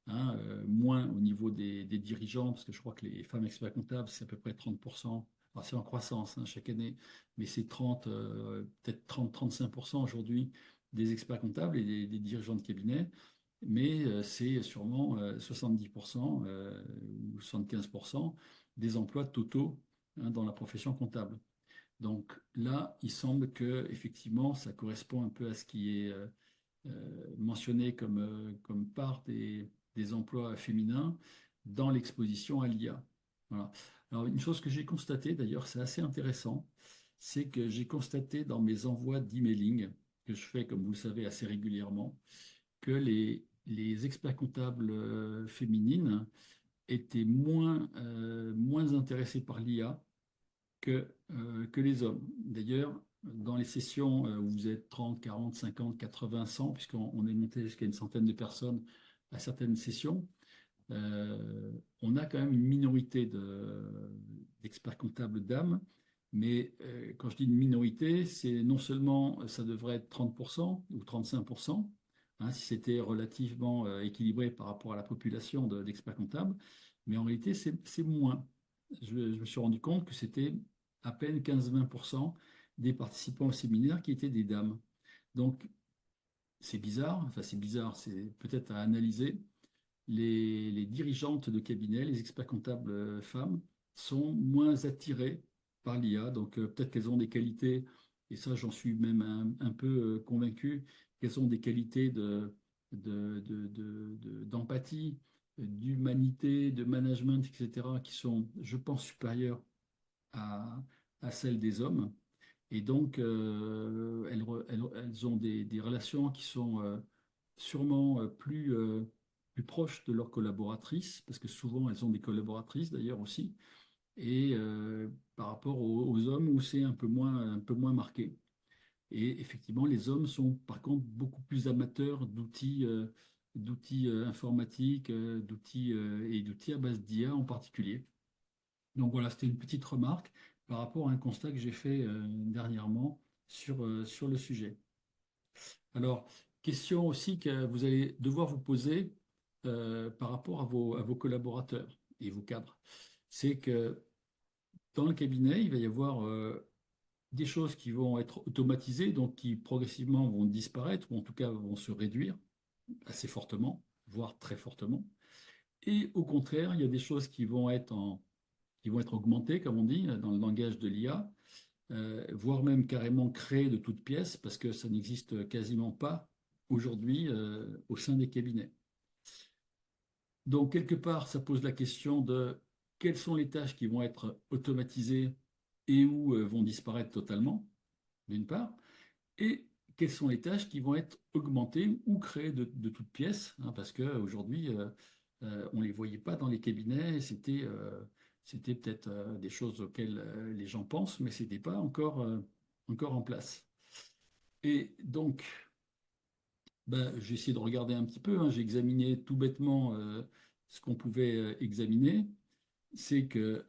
hein, moins au niveau des dirigeants, parce que je crois que les femmes experts comptables, c'est à peu près 30%. Alors, c'est en croissance, hein, chaque année, mais c'est peut-être 30-35% aujourd'hui des experts comptables et des dirigeants de cabinet, mais c'est sûrement 70% ou 75% des emplois totaux dans la profession comptable. Donc là, il semble que effectivement, ça correspond un peu à ce qui est mentionné comme part des emplois féminins dans l'exposition à l'IA. Voilà. Alors, une chose que j'ai constatée, d'ailleurs, c'est assez intéressant, c'est que j'ai constaté dans mes envois d'emailing, que je fais, comme vous le savez, assez régulièrement, que les experts comptables féminines étaient moins intéressés par l'IA que les hommes. D'ailleurs, dans les sessions où vous êtes 30, 40, 50, 80, 100, puisqu'on est monté jusqu'à une centaine de personnes à certaines sessions, on a quand même une minorité d'experts comptables dames. Mais quand je dis une minorité, c'est non seulement ça devrait être 30% ou 35%, hein, si c'était relativement équilibré par rapport à la population d'experts comptables, mais en réalité, c'est moins. Je me suis rendu compte que c'était à peine 15-20% des participants au séminaire qui étaient des dames. Donc, c'est bizarre, enfin c'est bizarre, c'est peut-être à analyser. Les dirigeantes de cabinet, les experts comptables femmes, sont moins attirées par l'IA. Donc peut-être qu'elles ont des qualités, et ça j'en suis même un peu convaincu, qu'elles ont des qualités d'empathie, d'humanité, de management, etc., qui sont, je pense, supérieures à, à celles des hommes. Et donc, elles ont des relations qui sont sûrement plus proches de leurs collaboratrices, parce que souvent elles ont des collaboratrices d'ailleurs aussi, et par rapport aux hommes où c'est un peu moins marqué. Et effectivement, les hommes sont par contre beaucoup plus amateurs d'outils informatiques, d'outils à base d'IA en particulier. Donc voilà, c'était une petite remarque par rapport à un constat que j'ai fait dernièrement sur le sujet. Alors, question aussi que vous allez devoir vous poser par rapport à vos collaborateurs et vos cadres. C'est que dans le cabinet, il va y avoir des choses qui vont être automatisées, donc qui progressivement vont disparaître, ou en tout cas vont se réduire assez fortement, voire très fortement. Et au contraire, il y a des choses qui vont être augmentées, comme on dit, dans le langage de l'IA, voire même carrément créées de toutes pièces, parce que ça n'existe quasiment pas aujourd'hui au sein des cabinets. Donc, quelque part, ça pose la question de quelles sont les tâches qui vont être automatisées et où vont disparaître totalement, d'une part, et quelles sont les tâches qui vont être augmentées ou créées de toutes pièces, hein, parce qu'aujourd'hui, on ne les voyait pas dans les cabinets, c'était peut-être des choses auxquelles les gens pensent, mais ce n'était pas encore en place. Et donc, ben, j'ai essayé de regarder un petit peu, hein, j'ai examiné tout bêtement ce qu'on pouvait examiner. C'est que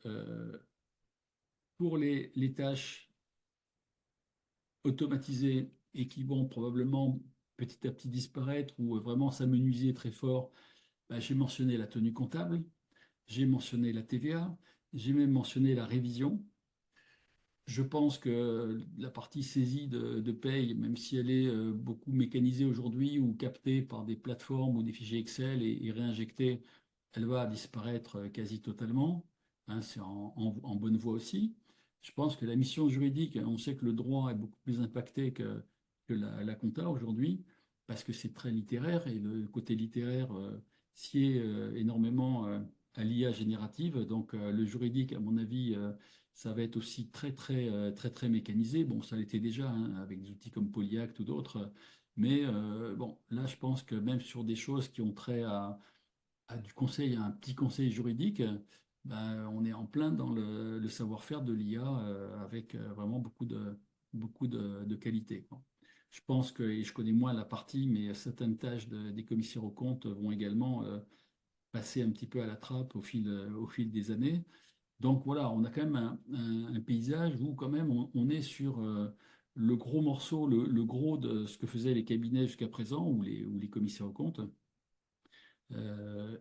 pour les tâches automatisées et qui vont probablement petit à petit disparaître ou vraiment s'amenuiser très fort, ben, j'ai mentionné la tenue comptable, j'ai mentionné la TVA, j'ai même mentionné la révision. Je pense que la partie saisie de paye, même si elle est beaucoup mécanisée aujourd'hui ou captée par des plateformes ou des fichiers Excel et réinjectée, elle va disparaître quasi totalement. Hein, c'est en bonne voie aussi. Je pense que la mission juridique, on sait que le droit est beaucoup plus impacté que la compta aujourd'hui, parce que c'est très littéraire et le côté littéraire sied énormément à l'IA générative. Donc le juridique, à mon avis, ça va être aussi très, très, très, très mécanisé. Bon, ça l'était déjà hein, avec des outils comme Polyact ou d'autres. Mais bon, là, je pense que même sur des choses qui ont trait à du conseil, à un petit conseil juridique, ben, on est en plein dans le savoir-faire de l'IA avec vraiment beaucoup de qualité, quoi. Je pense que, et je connais moins la partie, mais certaines tâches des commissaires aux comptes vont également passer un petit peu à la trappe au fil des années. Donc voilà, on a quand même un paysage où quand même on est sur le gros morceau, le gros de ce que faisaient les cabinets jusqu'à présent ou les commissaires aux comptes.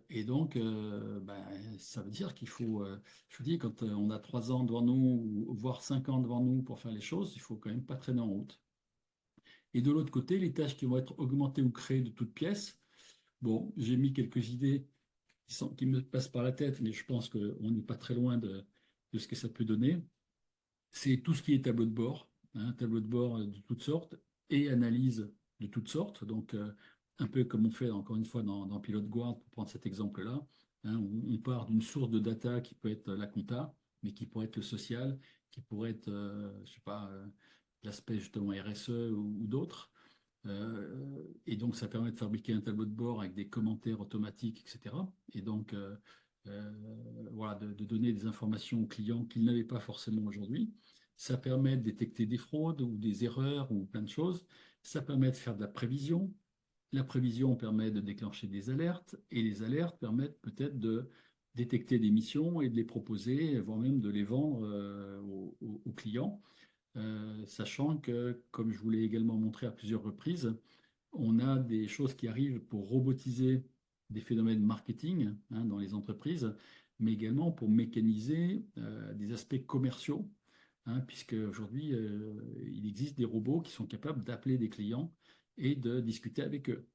Et donc, ben, ça veut dire qu'il faut, je vous dis, quand on a 3 ans devant nous, ou voire 5 ans devant nous pour faire les choses, il faut quand même pas traîner en route. Et de l'autre côté, les tâches qui vont être augmentées ou créées de toutes pièces, bon, j'ai mis quelques idées qui me passent par la tête, mais je pense qu'on n'est pas très loin de ce que ça peut donner. C'est tout ce qui est tableau de bord, hein, tableau de bord de toutes sortes et analyse de toutes sortes. Donc, un peu comme on fait encore une fois dans Pilote Guard, pour prendre cet exemple-là. Hein, on part d'une source de data qui peut être la compta, mais qui pourrait être le social, qui pourrait être, je sais pas, l'aspect justement RSE ou d'autres. Et donc, ça permet de fabriquer un tableau de bord avec des commentaires automatiques, etc. Et donc, euh, voilà, de donner des informations aux clients qu'ils n'avaient pas forcément aujourd'hui. Ça permet de détecter des fraudes ou des erreurs ou plein de choses. Ça permet de faire de la prévision. La prévision permet de déclencher des alertes et les alertes permettent peut-être de détecter des missions et de les proposer, voire même de les vendre aux clients. Sachant que, comme je vous l'ai également montré à plusieurs reprises, on a des choses qui arrivent pour robotiser des phénomènes marketing hein, dans les entreprises, mais également pour mécaniser des aspects commerciaux, hein, puisque aujourd'hui, il existe des robots qui sont capables d'appeler des clients et de discuter avec eux.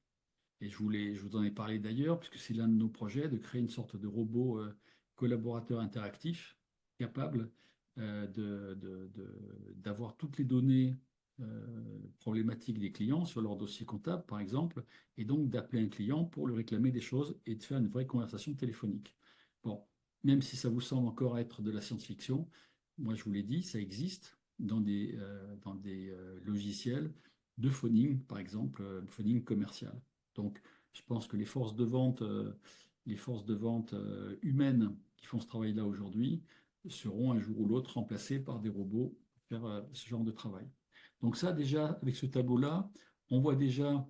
Et je vous en ai parlé d'ailleurs, puisque c'est l'un de nos projets de créer une sorte de robot collaborateur interactif capable d'avoir toutes les données problématiques des clients sur leur dossier comptable, par exemple, et donc d'appeler un client pour lui réclamer des choses et de faire une vraie conversation téléphonique. Bon, même si ça vous semble encore être de la science-fiction, moi je vous l'ai dit, ça existe dans des logiciels de phoning, par exemple, phoning commercial. Donc, je pense que les forces de vente humaines qui font ce travail-là aujourd'hui seront un jour ou l'autre remplacées par des robots pour faire ce genre de travail. Donc ça, déjà, avec ce tableau-là, on voit déjà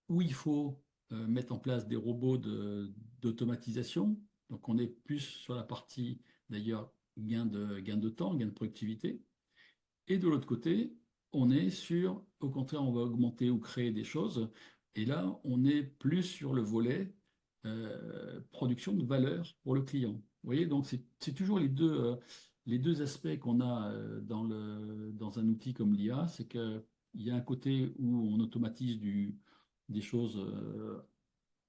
où il faut mettre en place des robots d'automatisation. Donc on est plus sur la partie, d'ailleurs, gain de temps, gain de productivité. Et de l'autre côté, on est sur, au contraire, on va augmenter ou créer des choses. Et là, on est plus sur le volet production de valeur pour le client. Vous voyez, donc c'est toujours les deux aspects qu'on a dans un outil comme l'IA. C'est qu'il y a un côté où on automatise des choses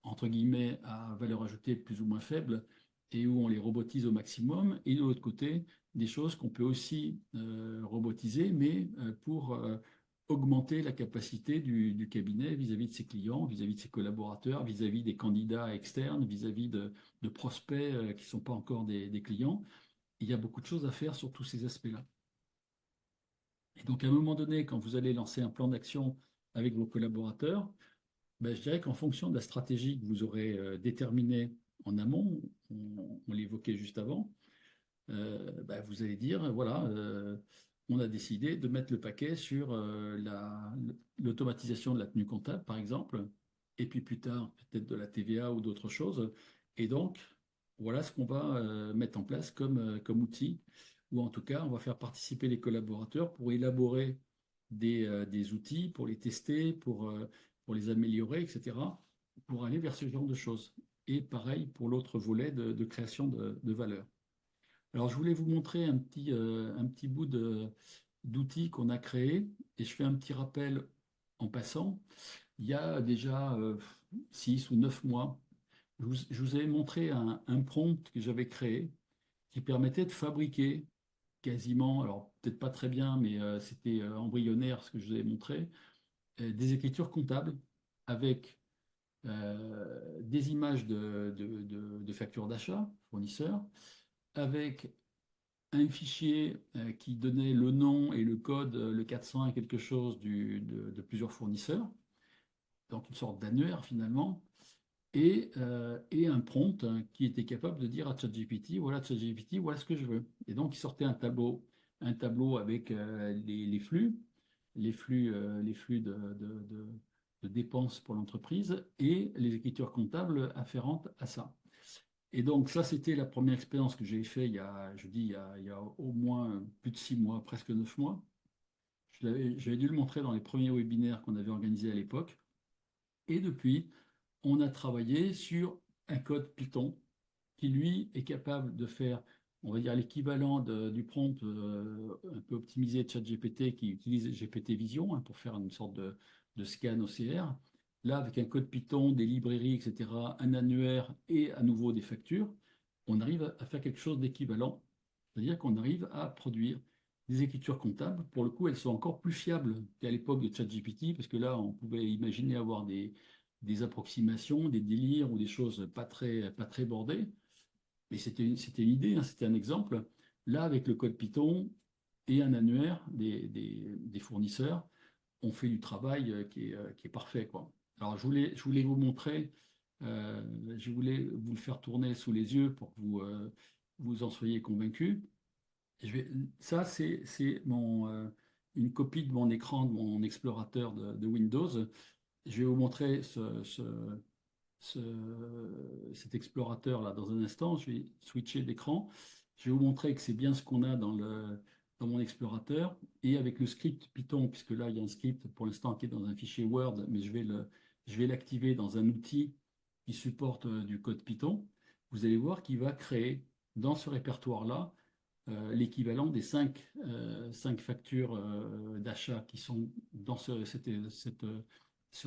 entre guillemets, à valeur ajoutée plus ou moins faible et où on les robotise au maximum. Et de l'autre côté, des choses qu'on peut aussi robotiser, mais pour augmenter la capacité du cabinet vis-à-vis de ses clients, vis-à-vis de ses collaborateurs, vis-à-vis des candidats externes, vis-à-vis de prospects qui ne sont pas encore des clients. Il y a beaucoup de choses à faire sur tous ces aspects-là. Et donc, à un moment donné, quand vous allez lancer un plan d'action avec vos collaborateurs, ben, je dirais qu'en fonction de la stratégie que vous aurez déterminée en amont, on l'évoquait juste avant, ben, vous allez dire, voilà, on a décidé de mettre le paquet sur l'automatisation de la tenue comptable, par exemple, et puis plus tard, peut-être de la TVA ou d'autres choses. Et donc, voilà ce qu'on va mettre en place comme outil, ou en tout cas, on va faire participer les collaborateurs pour élaborer des outils, pour les tester, pour les améliorer, etc., pour aller vers ce genre de choses. Et pareil pour l'autre volet de création de valeur. Alors, je voulais vous montrer un petit bout d'outil qu'on a créé, et je fais un petit rappel en passant. Il y a déjà 6 ou 9 mois, je vous avais montré un prompt que j'avais créé qui permettait de fabriquer quasiment, alors peut-être pas très bien, mais c'était embryonnaire ce que je vous avais montré, des écritures comptables avec des images de factures d'achat, fournisseurs, avec un fichier qui donnait le nom et le code, le 400 et quelque chose de plusieurs fournisseurs, donc une sorte d'annuaire finalement, et un prompt qui était capable de dire à ChatGPT, voilà ChatGPT, voilà ce que je veux. Et donc il sortait un tableau avec les flux de dépenses pour l'entreprise et les écritures comptables afférentes à ça. Et donc, ça, c'était la première expérience que j'ai faite il y a au moins plus de 6 mois, presque 9 mois. J'avais dû le montrer dans les premiers webinaires qu'on avait organisés à l'époque. Et depuis, on a travaillé sur un code Python qui, lui, est capable de faire, on va dire, l'équivalent du prompt un peu optimisé de ChatGPT qui utilise GPT Vision hein, pour faire une sorte de scan OCR. Là, avec un code Python, des librairies, etc., un annuaire et à nouveau des factures, on arrive à faire quelque chose d'équivalent C'est-à-dire qu'on arrive à produire des écritures comptables. Pour le coup, elles sont encore plus fiables qu'à l'époque de ChatGPT, parce que là, on pouvait imaginer avoir des approximations, des délires ou des choses pas très bordées. Mais c'était une idée, hein, c'était un exemple. Là, avec le code Python et un annuaire des fournisseurs, on fait du travail qui est parfait, quoi. Alors, je voulais vous montrer, je voulais vous le faire tourner sous les yeux pour que vous en soyez convaincus. Ça, c'est une copie de mon écran, de mon explorateur de Windows. Je vais vous montrer cet explorateur-là dans un instant. Je vais switcher d'écran. Je vais vous montrer que c'est bien ce qu'on a dans mon explorateur. Et avec le script Python, puisque là, il y a un script pour l'instant qui est dans un fichier Word, mais je vais l'activer dans un outil qui supporte du code Python. Vous allez voir qu'il va créer dans ce répertoire-là l'équivalent des cinq factures d'achat qui sont dans ce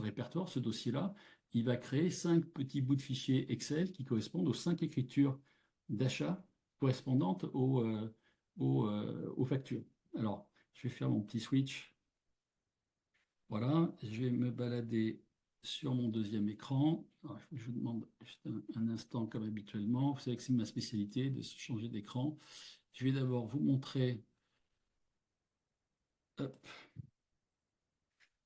répertoire, ce dossier-là. Il va créer 5 petits bouts de fichiers Excel qui correspondent aux 5 écritures d'achat correspondantes aux factures. Alors, je vais faire mon petit switch. Voilà, je vais me balader sur mon deuxième écran. Alors, il faut que je vous demande juste un instant comme habituellement. Vous savez que c'est ma spécialité de changer d'écran. Je vais d'abord vous montrer. Hop,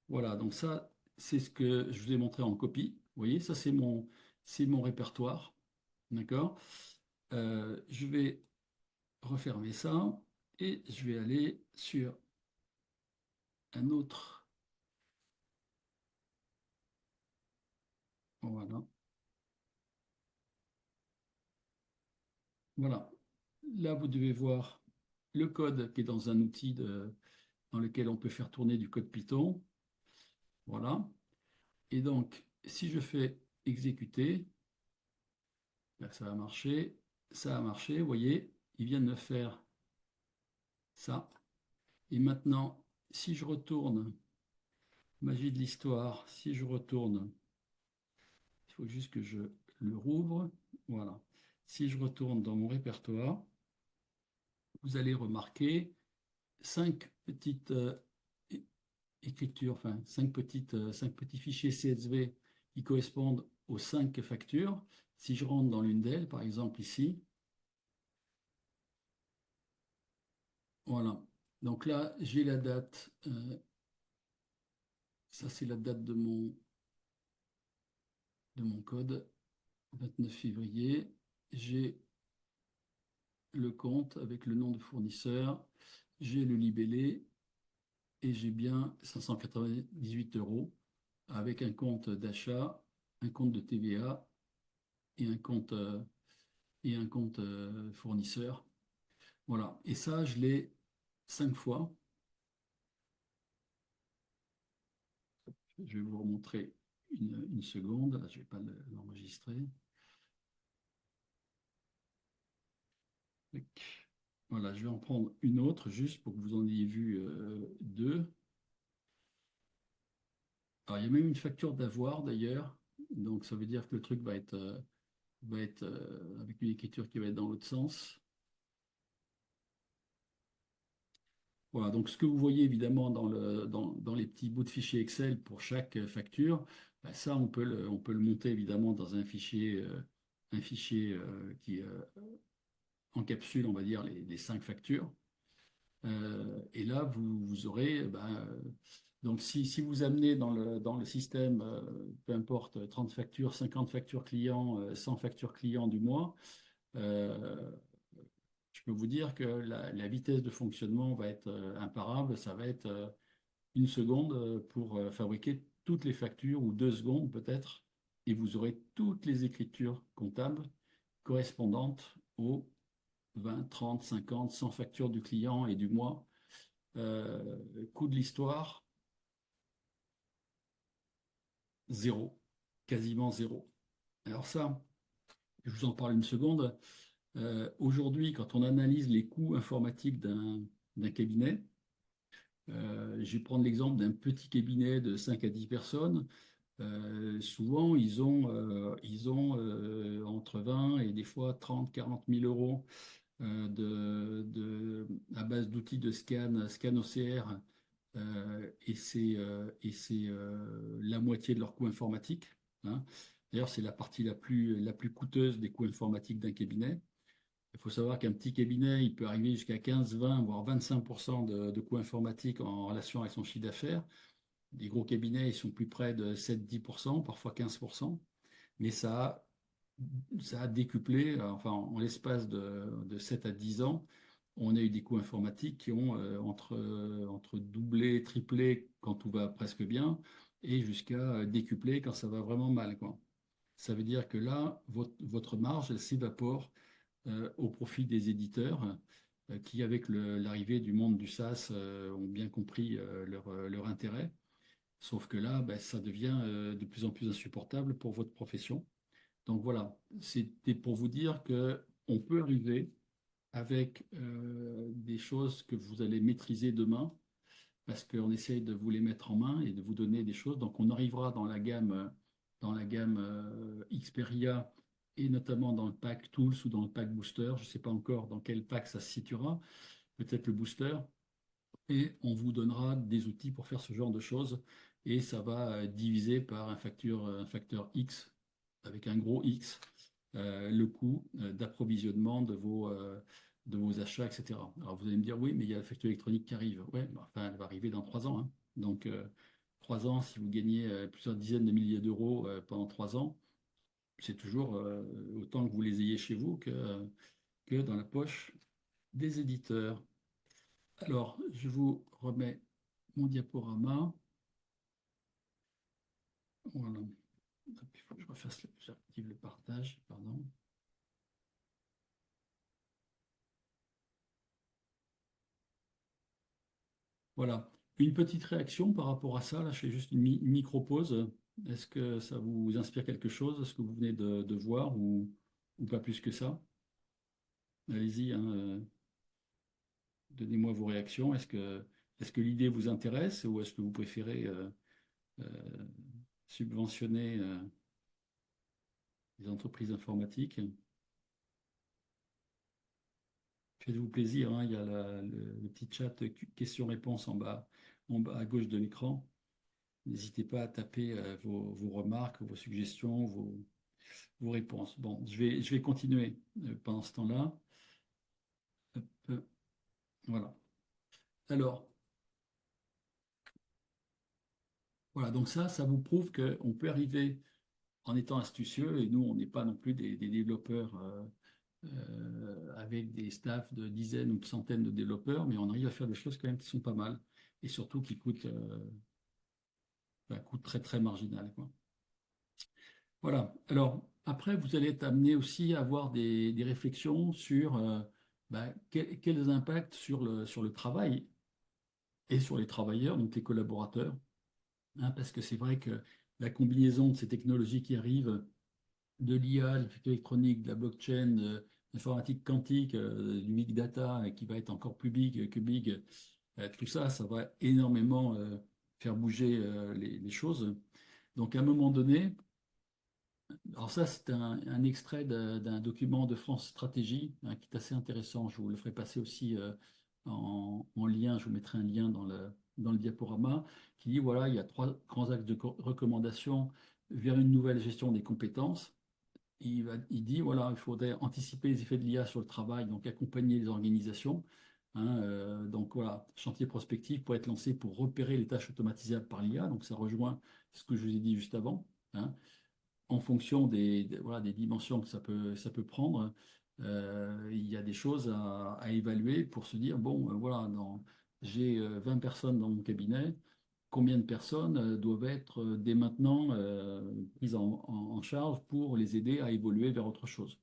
voilà, donc ça, c'est ce que je vous ai montré en copie. Vous voyez, ça, c'est mon répertoire. D'accord? Je vais refermer ça et je vais aller sur un autre. Voilà. Voilà. Là, vous devez voir le code qui est dans un outil dans lequel on peut faire tourner du code Python. Voilà. Et donc, si je fais exécuter, là, ça va marcher. Ça a marché. Vous voyez, il vient de me faire ça. Et maintenant, si je retourne, magie de l'histoire, si je retourne, il faut juste que je le rouvre. Voilà. Si je retourne dans mon répertoire, vous allez remarquer 5 petites écritures, enfin 5 petits fichiers CSV qui correspondent aux 5 factures. Si je rentre dans l'une d'elles, par exemple ici, voilà. Donc là, j'ai la date, ça c'est la date de mon code, 29 février. J'ai le compte avec le nom de fournisseur, j'ai le libellé et j'ai bien 598 euros avec un compte d'achat, un compte de TVA et un compte fournisseur. Voilà. Et ça, je l'ai 5 fois. Je vais vous remontrer une seconde. Là, je ne vais pas l'enregistrer. Voilà, je vais en prendre une autre juste pour que vous en ayez vu 2. Alors, il y a même une facture d'avoir d'ailleurs. Donc, ça veut dire que le truc va être avec une écriture qui va être dans l'autre sens. Voilà, donc ce que vous voyez évidemment dans les petits bouts de fichiers Excel pour chaque facture, ben ça on peut le monter évidemment dans un fichier qui encapsule, on va dire, les 5 factures. Et là, vous aurez, ben, donc si vous amenez dans le système, peu importe, 30 factures, 50 factures clients, 100 factures clients du mois, euh, je peux vous dire que la vitesse de fonctionnement va être imparable. Ça va être 1 seconde pour fabriquer toutes les factures, ou 2 secondes peut-être, et vous aurez toutes les écritures comptables correspondantes aux 20, 30, 50, 100 factures du client et du mois. Coût de l'histoire, zéro, quasiment zéro. Alors ça, je vous en parle une seconde. Aujourd'hui, quand on analyse les coûts informatiques d'un cabinet, je vais prendre l'exemple d'un petit cabinet de 5 à 10 personnes. Souvent, ils ont entre 20 et des fois 30, 40 000 euros à base d'outils de scan OCR, et c'est la moitié de leur coût informatique, hein. D'ailleurs, c'est la partie la plus coûteuse des coûts informatiques d'un cabinet. Il faut savoir qu'un petit cabinet, il peut arriver jusqu'à 15, 20, voire 25% de coûts informatiques en relation avec son chiffre d'affaires. Les gros cabinets, ils sont plus près de 7-10%, parfois 15%. Mais ça a décuplé, enfin, en l'espace de 7 à 10 ans, on a eu des coûts informatiques qui ont entre doublé, triplé quand tout va presque bien, et jusqu'à décupler quand ça va vraiment mal, quoi. Ça veut dire que là, votre marge, elle s'évapore au profit des éditeurs qui, avec l'arrivée du monde du SaaS, ont bien compris leur intérêt. Sauf que là, ben, ça devient de plus en plus insupportable pour votre profession. Donc voilà, c'était pour vous dire que on peut arriver avec des choses que vous allez maîtriser demain, parce qu'on essaye de vous les mettre en main et de vous donner des choses. Donc on arrivera dans la gamme Xperia, et notamment dans le pack Tools ou dans le pack Booster. Je ne sais pas encore dans quel pack ça se situera, peut-être le Booster. Et on vous donnera des outils pour faire ce genre de choses. Et ça va diviser par un facteur X, avec un gros X, le coût d'approvisionnement de vos achats, etc. Alors vous allez me dire, oui, mais il y a la facture électronique qui arrive. Oui, enfin, elle va arriver dans 3 ans, hein. Donc, 3 ans, si vous gagnez plusieurs dizaines de milliers d'euros pendant 3 ans, c'est toujours autant que vous les ayez chez vous que dans la poche des éditeurs. Alors, je vous remets mon diaporama. Voilà. Il faut que je refasse, j'active le partage, pardon. Voilà. Une petite réaction par rapport à ça. Là, je fais juste une micro-pause. Est-ce que ça vous inspire quelque chose? Est-ce que vous venez de voir ou pas plus que ça? Allez-y, hein, donnez-moi vos réactions. Est-ce que l'idée vous intéresse ou est-ce que vous préférez euh, subventionner les entreprises informatiques? Faites-vous plaisir, hein, il y a le petit chat questions-réponses en bas à gauche de l'écran. N'hésitez pas à taper vos remarques, vos suggestions, vos réponses. Bon, je vais continuer pendant ce temps-là. Hop, voilà. Alors, voilà, donc ça vous prouve qu'on peut arriver en étant astucieux, et nous, on n'est pas non plus des développeurs avec des staffs de dizaines ou de centaines de développeurs, mais on arrive à faire des choses quand même qui sont pas mal, et surtout qui coûtent un coût très très marginal, quoi. Voilà. Alors, après, vous allez être amené aussi à avoir des réflexions sur quels impacts sur le travail et sur les travailleurs, donc les collaborateurs, hein, parce que c'est vrai que la combinaison de ces technologies qui arrivent, de l'IA, de l'électronique, de la blockchain, de l'informatique quantique, du big data, qui va être encore plus big que big, tout ça, ça va énormément faire bouger les choses. Donc, à un moment donné, alors ça, c'est un extrait d'un document de France Stratégie, hein, qui est assez intéressant. Je vous le ferai passer aussi en lien. Je vous mettrai un lien dans le diaporama qui dit, voilà, il y a 3 grands axes de recommandations vers une nouvelle gestion des compétences. Il dit, voilà, il faudrait anticiper les effets de l'IA sur le travail, donc accompagner les organisations, hein, donc voilà, chantier prospectif pour être lancé pour repérer les tâches automatisables par l'IA. Donc ça rejoint ce que je vous ai dit juste avant, hein, en fonction voilà, des dimensions que ça peut prendre. Il y a des choses à évaluer pour se dire, bon, voilà, j'ai 20 personnes dans mon cabinet, combien de personnes doivent être dès maintenant prises en charge pour les aider à évoluer vers autre chose.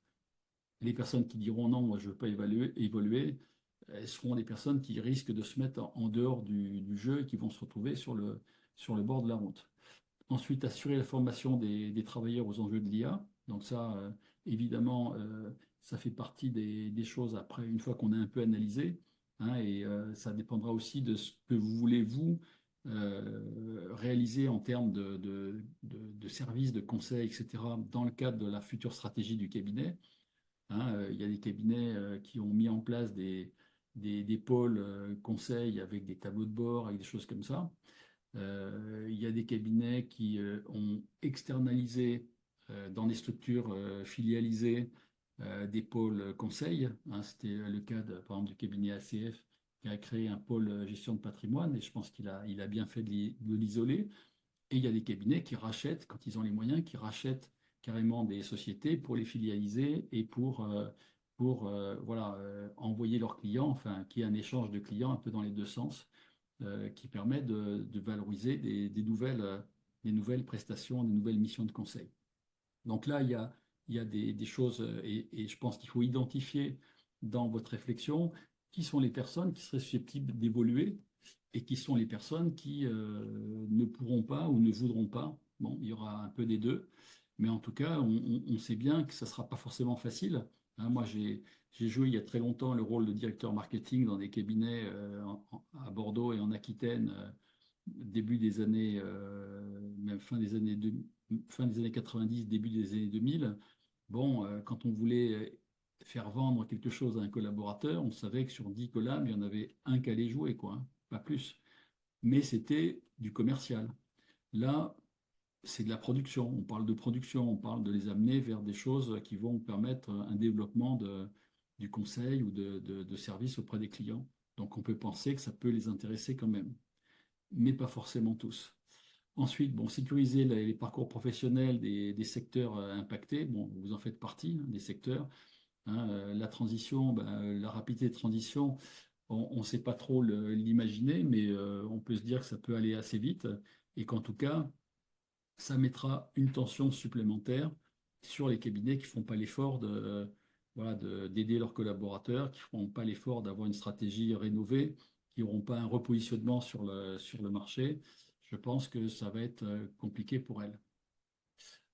Les personnes qui diront non, moi je ne veux pas évoluer, elles seront des personnes qui risquent de se mettre en dehors du jeu et qui vont se retrouver sur le bord de la route. Ensuite, assurer la formation des travailleurs aux enjeux de l'IA. Donc ça, évidemment, ça fait partie des choses après, une fois qu'on a un peu analysé, hein, et ça dépendra aussi de ce que vous voulez, vous, réaliser en termes de services, de conseils, etc., dans le cadre de la future stratégie du cabinet. Hein, il y a des cabinets qui ont mis en place des pôles conseils avec des tableaux de bord, avec des choses comme ça. Il y a des cabinets qui ont externalisé dans des structures filialisées des pôles conseils, hein. C'était le cas, par exemple, du cabinet ACF qui a créé un pôle gestion de patrimoine et je pense qu'il a bien fait de l'isoler. Et il y a des cabinets qui rachètent, quand ils ont les moyens, qui rachètent carrément des sociétés pour les filialiser et voilà, envoyer leurs clients, enfin, qu'il y ait un échange de clients un peu dans les deux sens, qui permet de valoriser des nouvelles prestations, des nouvelles missions de conseil. Donc là, il y a des choses, et je pense qu'il faut identifier dans votre réflexion qui sont les personnes qui seraient susceptibles d'évoluer et qui sont les personnes qui ne pourront pas ou ne voudront pas. Bon, il y aura un peu des deux, mais en tout cas, on sait bien que ça ne sera pas forcément facile. Hein, moi, j'ai joué il y a très longtemps le rôle de directeur marketing dans des cabinets à Bordeaux et en Aquitaine, début des années, même fin des années 90, début des années 2000. Bon, quand on voulait faire vendre quelque chose à un collaborateur, on savait que sur 10 collabs, il y en avait un qui allait jouer, quoi, hein, pas plus. Mais c'était du commercial. Là, c'est de la production. On parle de production, on parle de les amener vers des choses qui vont permettre un développement du conseil ou de services auprès des clients. Donc, on peut penser que ça peut les intéresser quand même, mais pas forcément tous. Ensuite, bon, sécuriser les parcours professionnels des secteurs impactés. Bon, vous en faites partie, hein, des secteurs. Hein, la transition, ben, la rapidité de transition, on ne sait pas trop l'imaginer, mais on peut se dire que ça peut aller assez vite et qu'en tout cas, ça mettra une tension supplémentaire sur les cabinets qui ne font pas l'effort voilà, d'aider leurs collaborateurs, qui ne feront pas l'effort d'avoir une stratégie rénovée, qui n'auront pas un repositionnement sur le marché. Je pense que ça va être compliqué pour elles.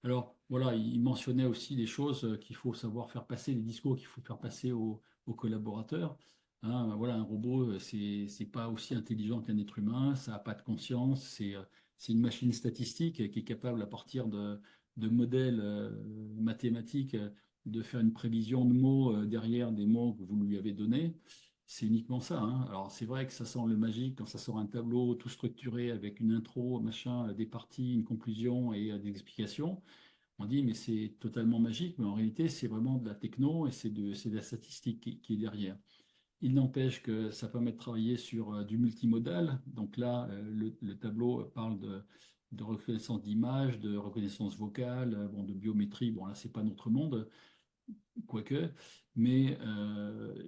Alors voilà, il mentionnait aussi des choses qu'il faut savoir faire passer, des discours qu'il faut faire passer aux collaborateurs. Hein, voilà, un robot, c'est pas aussi intelligent qu'un être humain, ça n'a pas de conscience, c'est une machine statistique qui est capable, à partir de modèles mathématiques, de faire une prévision de mots derrière des mots que vous lui avez donnés. C'est uniquement ça, hein. Alors c'est vrai que ça sent le magique quand ça sort un tableau tout structuré avec une intro, machin, des parties, une conclusion et des explications. On dit mais c'est totalement magique, mais en réalité c'est vraiment de la techno et c'est de la statistique qui est derrière. Il n'empêche que ça permet de travailler sur du multimodal. Donc là, le tableau parle de reconnaissance d'image, de reconnaissance vocale, bon, de biométrie. Bon là c'est pas notre monde, quoique, mais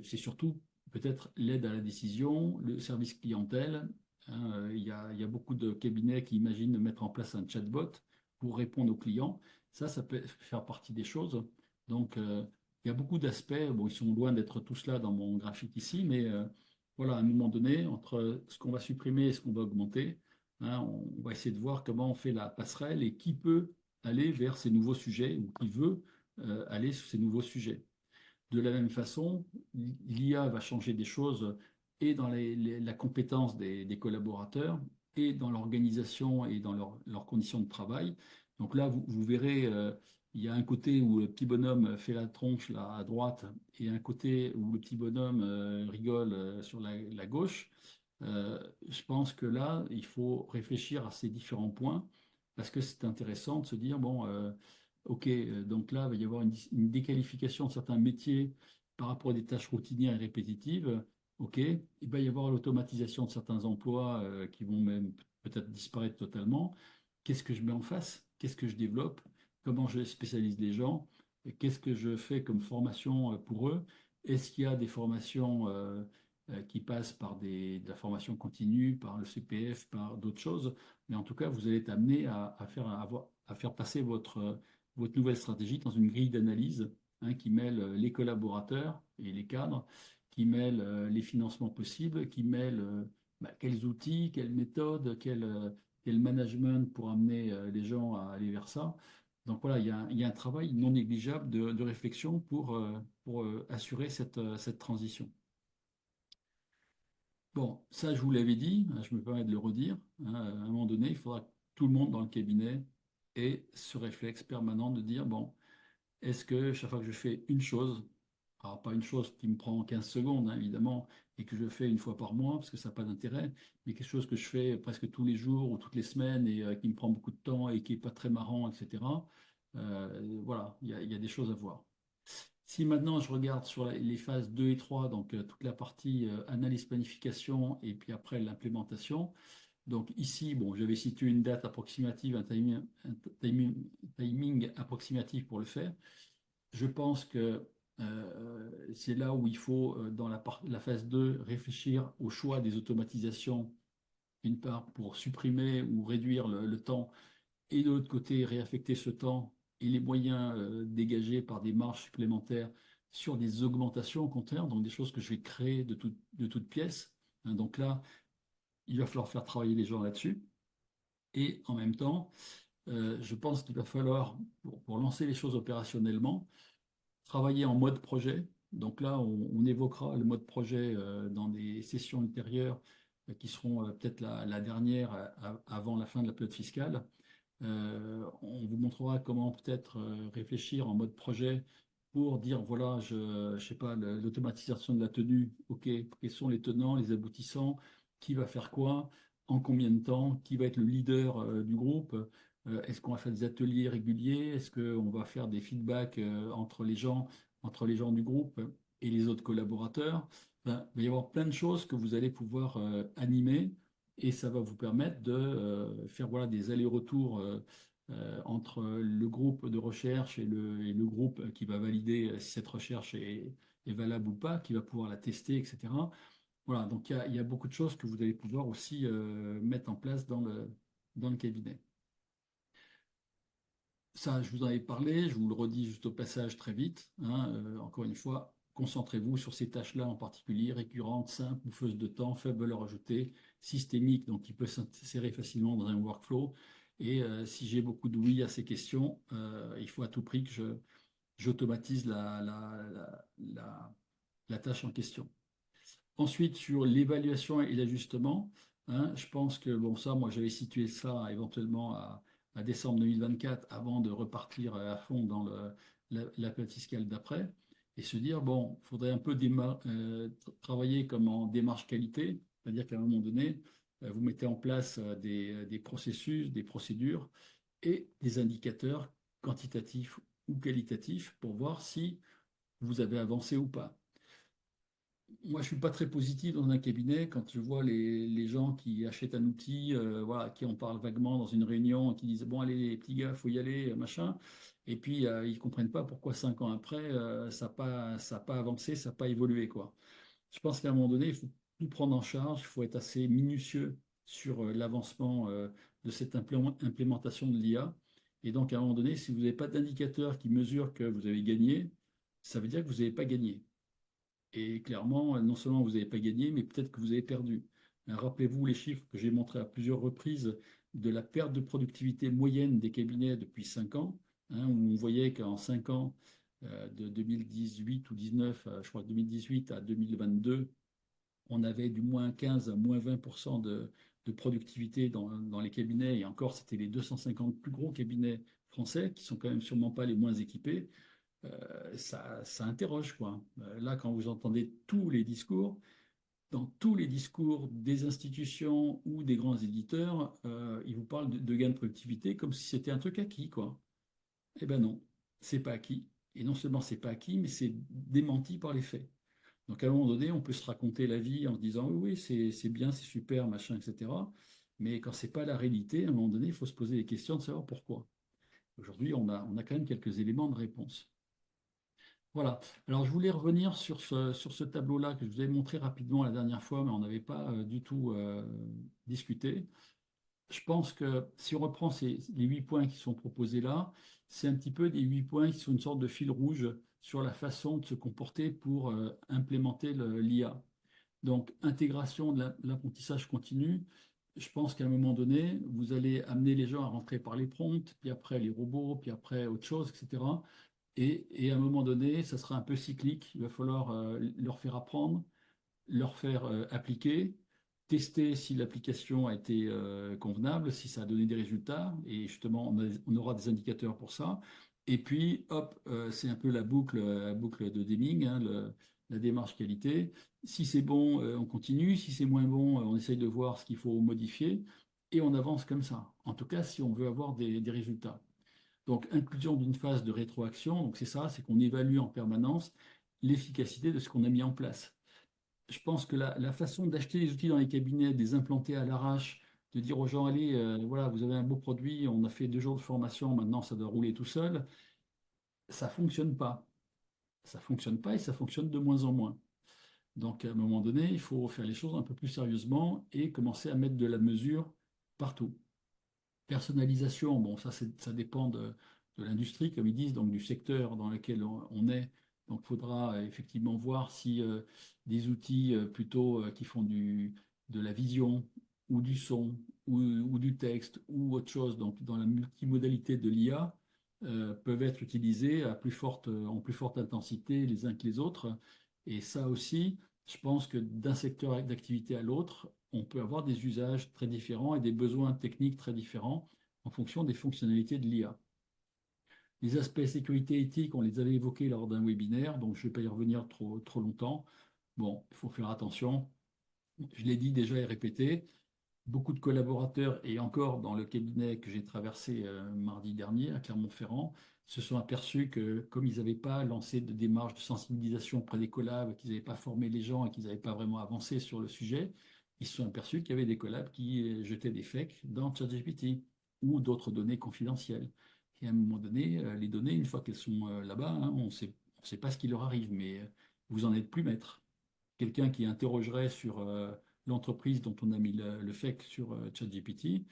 c'est surtout peut-être l'aide à la décision, le service clientèle. Hein, il y a beaucoup de cabinets qui imaginent de mettre en place un chatbot pour répondre aux clients. Ça peut faire partie des choses. Donc, il y a beaucoup d'aspects. Bon, ils sont loin d'être tous là dans mon graphique ici, mais voilà, à un moment donné, entre ce qu'on va supprimer et ce qu'on va augmenter, hein, on va essayer de voir comment on fait la passerelle et qui peut aller vers ces nouveaux sujets ou qui veut aller sur ces nouveaux sujets. De la même façon, l'IA va changer des choses et dans la compétence des collaborateurs et dans l'organisation et dans leurs conditions de travail. Donc là, vous verrez, il y a un côté où le petit bonhomme fait la tronche là, à droite et un côté où le petit bonhomme rigole sur la gauche. Je pense que là, il faut réfléchir à ces différents points parce que c'est intéressant de se dire, bon, ok, donc là, il va y avoir une déqualification de certains métiers par rapport à des tâches routinières et répétitives. Ok, il va y avoir l'automatisation de certains emplois qui vont même peut-être disparaître totalement. Qu'est-ce que je mets en face? Qu'est-ce que je développe? Comment je spécialise les gens? Et qu'est-ce que je fais comme formation pour eux? Est-ce qu'il y a des formations qui passent par de la formation continue, par le CPF, par d'autres choses? Mais en tout cas, vous allez être amené à faire passer votre nouvelle stratégie dans une grille d'analyse, hein, qui mêle les collaborateurs et les cadres, qui mêle les financements possibles, qui mêle quels outils, quelles méthodes, quel management pour amener les gens à aller vers ça. Donc voilà, il y a un travail non négligeable de réflexion pour assurer cette transition. Bon, ça je vous l'avais dit, hein, je me permets de le redire, hein, à un moment donné, il faudra que tout le monde dans le cabinet ait ce réflexe permanent de dire, bon, est-ce que chaque fois que je fais une chose, Alors, pas une chose qui me prend 15 secondes, hein, évidemment, et que je fais une fois par mois, parce que ça n'a pas d'intérêt, mais quelque chose que je fais presque tous les jours ou toutes les semaines et qui me prend beaucoup de temps et qui n'est pas très marrant, etc. Voilà, il y a des choses à voir. Si maintenant je regarde sur les phases 2 et 3, donc toute la partie analyse, planification et puis après l'implémentation, donc ici, bon, j'avais situé une date approximative, un timing approximatif pour le faire. Je pense que c'est là où il faut, dans la phase 2, réfléchir au choix des automatisations, d'une part pour supprimer ou réduire le temps, et de l'autre côté, réaffecter ce temps et les moyens dégagés par des marges supplémentaires sur des augmentations au contraire, donc des choses que je vais créer de toutes pièces. Hein, donc là, il va falloir faire travailler les gens là-dessus. Et en même temps, je pense qu'il va falloir, pour lancer les choses opérationnellement, travailler en mode projet. Donc là, on évoquera le mode projet dans des sessions ultérieures qui seront peut-être la dernière avant la fin de la période fiscale. On vous montrera comment peut-être réfléchir en mode projet pour dire, voilà, je sais pas, l'automatisation de la tenue, ok, quels sont les tenants, les aboutissants, qui va faire quoi, en combien de temps, qui va être le leader du groupe, est-ce qu'on va faire des ateliers réguliers, est-ce qu'on va faire des feedbacks entre les gens du groupe et les autres collaborateurs. Ben, il va y avoir plein de choses que vous allez pouvoir animer et ça va vous permettre de faire voilà, des allers-retours entre le groupe de recherche et le groupe qui va valider si cette recherche est valable ou pas, qui va pouvoir la tester, etc. Voilà, donc il y a beaucoup de choses que vous allez pouvoir aussi mettre en place dans le cabinet. Ça, je vous en avais parlé, je vous le redis juste au passage très vite, hein, encore une fois, concentrez-vous sur ces tâches-là en particulier, récurrentes, simples, bouffeuses de temps, faible valeur ajoutée, systémique, donc qui peut s'insérer facilement dans un workflow. Et si j'ai beaucoup de oui à ces questions, il faut à tout prix que j'automatise la tâche en question. Ensuite, sur l'évaluation et l'ajustement, hein, je pense que, bon, ça, moi, j'avais situé ça éventuellement à décembre 2024 avant de repartir à fond dans la période fiscale d'après et se dire, bon, il faudrait un peu travailler comme en démarche qualité, c'est-à-dire qu'à un moment donné, vous mettez en place des processus, des procédures et des indicateurs quantitatifs ou qualitatifs pour voir si vous avez avancé ou pas. Moi, je suis pas très positif dans un cabinet quand je vois les gens qui achètent un outil, voilà, qui en parlent vaguement dans une réunion, qui disent bon allez les petits gars, faut y aller, machin, et puis ils comprennent pas pourquoi 5 ans après ça a pas avancé, ça n'a pas évolué quoi. Je pense qu'à un moment donné, il faut tout prendre en charge, il faut être assez minutieux sur l'avancement de cette implémentation de l'IA. Et donc à un moment donné, si vous n'avez pas d'indicateur qui mesure que vous avez gagné, ça veut dire que vous n'avez pas gagné. Et clairement, non seulement vous n'avez pas gagné, mais peut-être que vous avez perdu. Rappelez-vous les chiffres que j'ai montrés à plusieurs reprises de la perte de productivité moyenne des cabinets depuis 5 ans, hein, où on voyait qu'en 5 ans, de 2018 ou 19, je crois que 2018 à 2022, on avait du moins 15 à moins 20% de productivité dans les cabinets, et encore, c'était les 250 plus gros cabinets français, qui sont quand même sûrement pas les moins équipés. Ça interroge, quoi. Là, quand vous entendez tous les discours, dans tous les discours des institutions ou des grands éditeurs, ils vous parlent de gains de productivité comme si c'était un truc acquis, quoi. Eh ben non, c'est pas acquis. Et non seulement c'est pas acquis, mais c'est démenti par les faits. Donc à un moment donné, on peut se raconter la vie en se disant oui, oui, c'est bien, c'est super, machin, etc. Mais quand c'est pas la réalité, à un moment donné, il faut se poser des questions de savoir pourquoi. Aujourd'hui, on a quand même quelques éléments de réponse. Voilà. Alors, je voulais revenir sur ce tableau-là que je vous avais montré rapidement la dernière fois, mais on n'avait pas du tout discuté. Je pense que si on reprend les 8 points qui sont proposés là, c'est un petit peu des 8 points qui sont une sorte de fil rouge sur la façon de se comporter pour implémenter l'IA. Donc, intégration de l'apprentissage continu. Je pense qu'à un moment donné, vous allez amener les gens à rentrer par les prompts, puis après les robots, puis après autre chose, etc. Et à un moment donné, ça sera un peu cyclique. Il va falloir leur faire apprendre, leur faire appliquer, tester si l'application a été convenable, si ça a donné des résultats. Et justement, on aura des indicateurs pour ça. Et puis, hop, c'est un peu la boucle de Deming, hein, la démarche qualité. Si c'est bon, on continue. Si c'est moins bon, on essaye de voir ce qu'il faut modifier. Et on avance comme ça. En tout cas, si on veut avoir des résultats. Donc, inclusion d'une phase de rétroaction. Donc, c'est ça, c'est qu'on évalue en permanence l'efficacité de ce qu'on a mis en place. Je pense que la façon d'acheter les outils dans les cabinets, de les implanter à l'arrache, de dire aux gens, allez, voilà, vous avez un beau produit, on a fait 2 jours de formation, maintenant ça doit rouler tout seul, ça fonctionne pas. Ça fonctionne pas et ça fonctionne de moins en moins. Donc, à un moment donné, il faut faire les choses un peu plus sérieusement et commencer à mettre de la mesure partout. Personnalisation, bon, ça dépend de l'industrie, comme ils disent, donc du secteur dans lequel on est. Donc, il faudra effectivement voir si des outils plutôt qui font de la vision ou du son ou du texte ou autre chose, donc dans la multimodalité de l'IA, peuvent être utilisés en plus forte intensité les uns que les autres. Et ça aussi, je pense que d'un secteur d'activité à l'autre, on peut avoir des usages très différents et des besoins techniques très différents en fonction des fonctionnalités de l'IA. Les aspects sécurité éthique, on les avait évoqués lors d'un webinaire, donc je ne vais pas y revenir trop longtemps. Bon, il faut faire attention. Je l'ai dit déjà et répété, beaucoup de collaborateurs, et encore dans le cabinet que j'ai traversé mardi dernier à Clermont-Ferrand, se sont aperçus que comme ils n'avaient pas lancé de démarche de sensibilisation auprès des collabs, qu'ils n'avaient pas formé les gens et qu'ils n'avaient pas vraiment avancé sur le sujet, ils se sont aperçus qu'il y avait des collabs qui jetaient des fakes dans ChatGPT ou d'autres données confidentielles. Et à un moment donné, les données, une fois qu'elles sont là-bas, hein, on sait pas ce qui leur arrive, mais vous en êtes plus maître. Quelqu'un qui interrogerait sur l'entreprise dont on a mis le fake sur ChatGPT,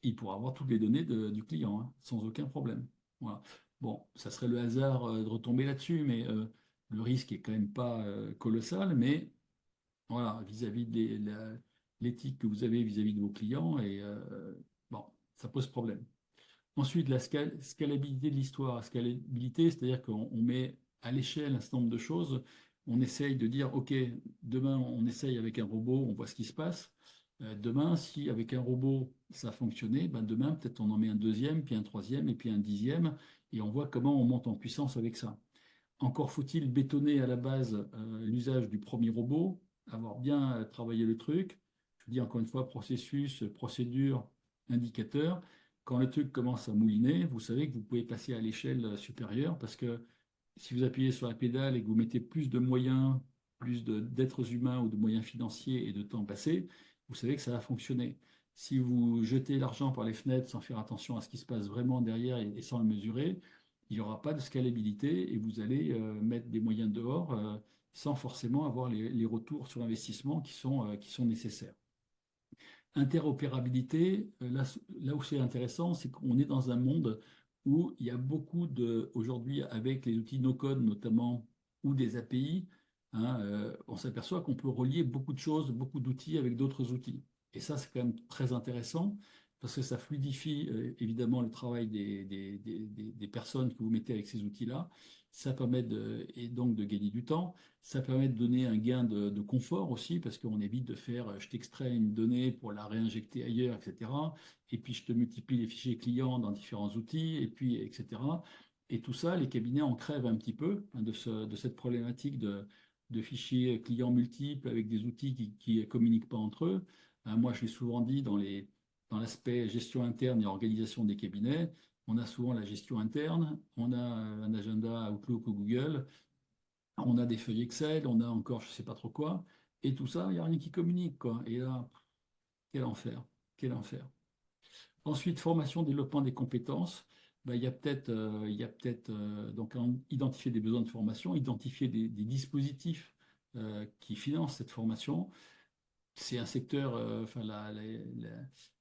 il pourra avoir toutes les données du client, hein, sans aucun problème. Voilà. Bon, ça serait le hasard de retomber là-dessus, mais le risque est quand même pas colossal, mais voilà, vis-à-vis de l'éthique que vous avez vis-à-vis de vos clients, et bon, ça pose problème. Ensuite, la scalabilité de l'histoire. La scalabilité, c'est-à-dire qu'on met à l'échelle un certain nombre de choses. On essaye de dire, OK, demain, on essaye avec un robot, on voit ce qui se passe. Demain, si avec un robot, ça a fonctionné, ben demain, peut-être on en met un deuxième, puis un troisième, et puis un dixième, et on voit comment on monte en puissance avec ça. Encore faut-il bétonner à la base l'usage du premier robot, avoir bien travaillé le truc. Je dis encore une fois, processus, procédure, indicateur. Quand le truc commence à mouliner, vous savez que vous pouvez passer à l'échelle supérieure parce que si vous appuyez sur la pédale et que vous mettez plus de moyens, d'êtres humains ou de moyens financiers et de temps passé, vous savez que ça va fonctionner. Si vous jetez l'argent par les fenêtres sans faire attention à ce qui se passe vraiment derrière et sans le mesurer, il n'y aura pas de scalabilité et vous allez mettre des moyens dehors sans forcément avoir les retours sur investissement qui sont nécessaires. Interopérabilité, là où c'est intéressant, c'est qu'on est dans un monde où il y a beaucoup aujourd'hui, avec les outils no-code notamment, ou des API, hein, on s'aperçoit qu'on peut relier beaucoup de choses, beaucoup d'outils avec d'autres outils. Et ça, c'est quand même très intéressant parce que ça fluidifie évidemment le travail des personnes que vous mettez avec ces outils-là. Ça permet et donc de gagner du temps. Ça permet de donner un gain de confort aussi, parce qu'on évite de faire, je t'extrais une donnée pour la réinjecter ailleurs, etc. Et puis je te multiplie les fichiers clients dans différents outils, et puis, etc. Et tout ça, les cabinets en crèvent un petit peu hein, de cette problématique de fichiers clients multiples avec des outils qui ne communiquent pas entre eux. Moi, je l'ai souvent dit dans l'aspect gestion interne et organisation des cabinets, on a souvent la gestion interne, on a un agenda Outlook ou Google, on a des feuilles Excel, on a encore je ne sais pas trop quoi, et tout ça, il n'y a rien qui communique, quoi. Et là, quel enfer, quel enfer. Ensuite, formation, développement des compétences. Ben, donc identifier des besoins de formation, identifier des dispositifs qui financent cette formation. C'est un secteur, enfin,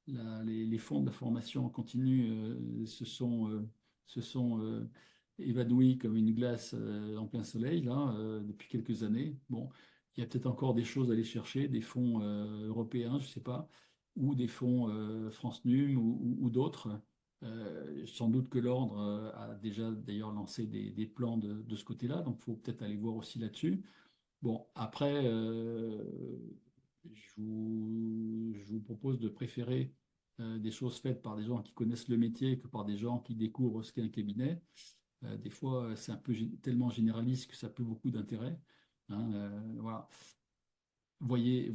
les fonds de la formation continue se sont évanouis comme une glace en plein soleil, là, depuis quelques années. Bon, il y a peut-être encore des choses à aller chercher, des fonds européens, je ne sais pas, ou des fonds France Num ou d'autres. Sans doute que l'ordre a déjà d'ailleurs lancé des plans de ce côté-là, donc il faut peut-être aller voir aussi là-dessus. Bon, après, je vous propose de préférer des choses faites par des gens qui connaissent le métier que par des gens qui découvrent ce qu'est un cabinet. Des fois, c'est un peu tellement généraliste que ça a plus beaucoup d'intérêt. Hein, voilà. Voyez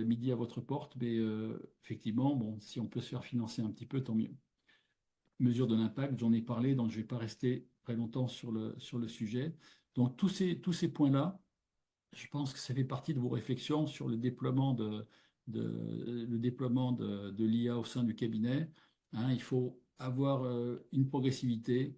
midi à votre porte, mais effectivement, bon, si on peut se faire financer un petit peu, tant mieux. Mesure de l'impact, j'en ai parlé, donc je ne vais pas rester très longtemps sur le sujet. Donc tous ces points-là, je pense que ça fait partie de vos réflexions sur le déploiement de l'IA au sein du cabinet. Hein, il faut avoir une progressivité,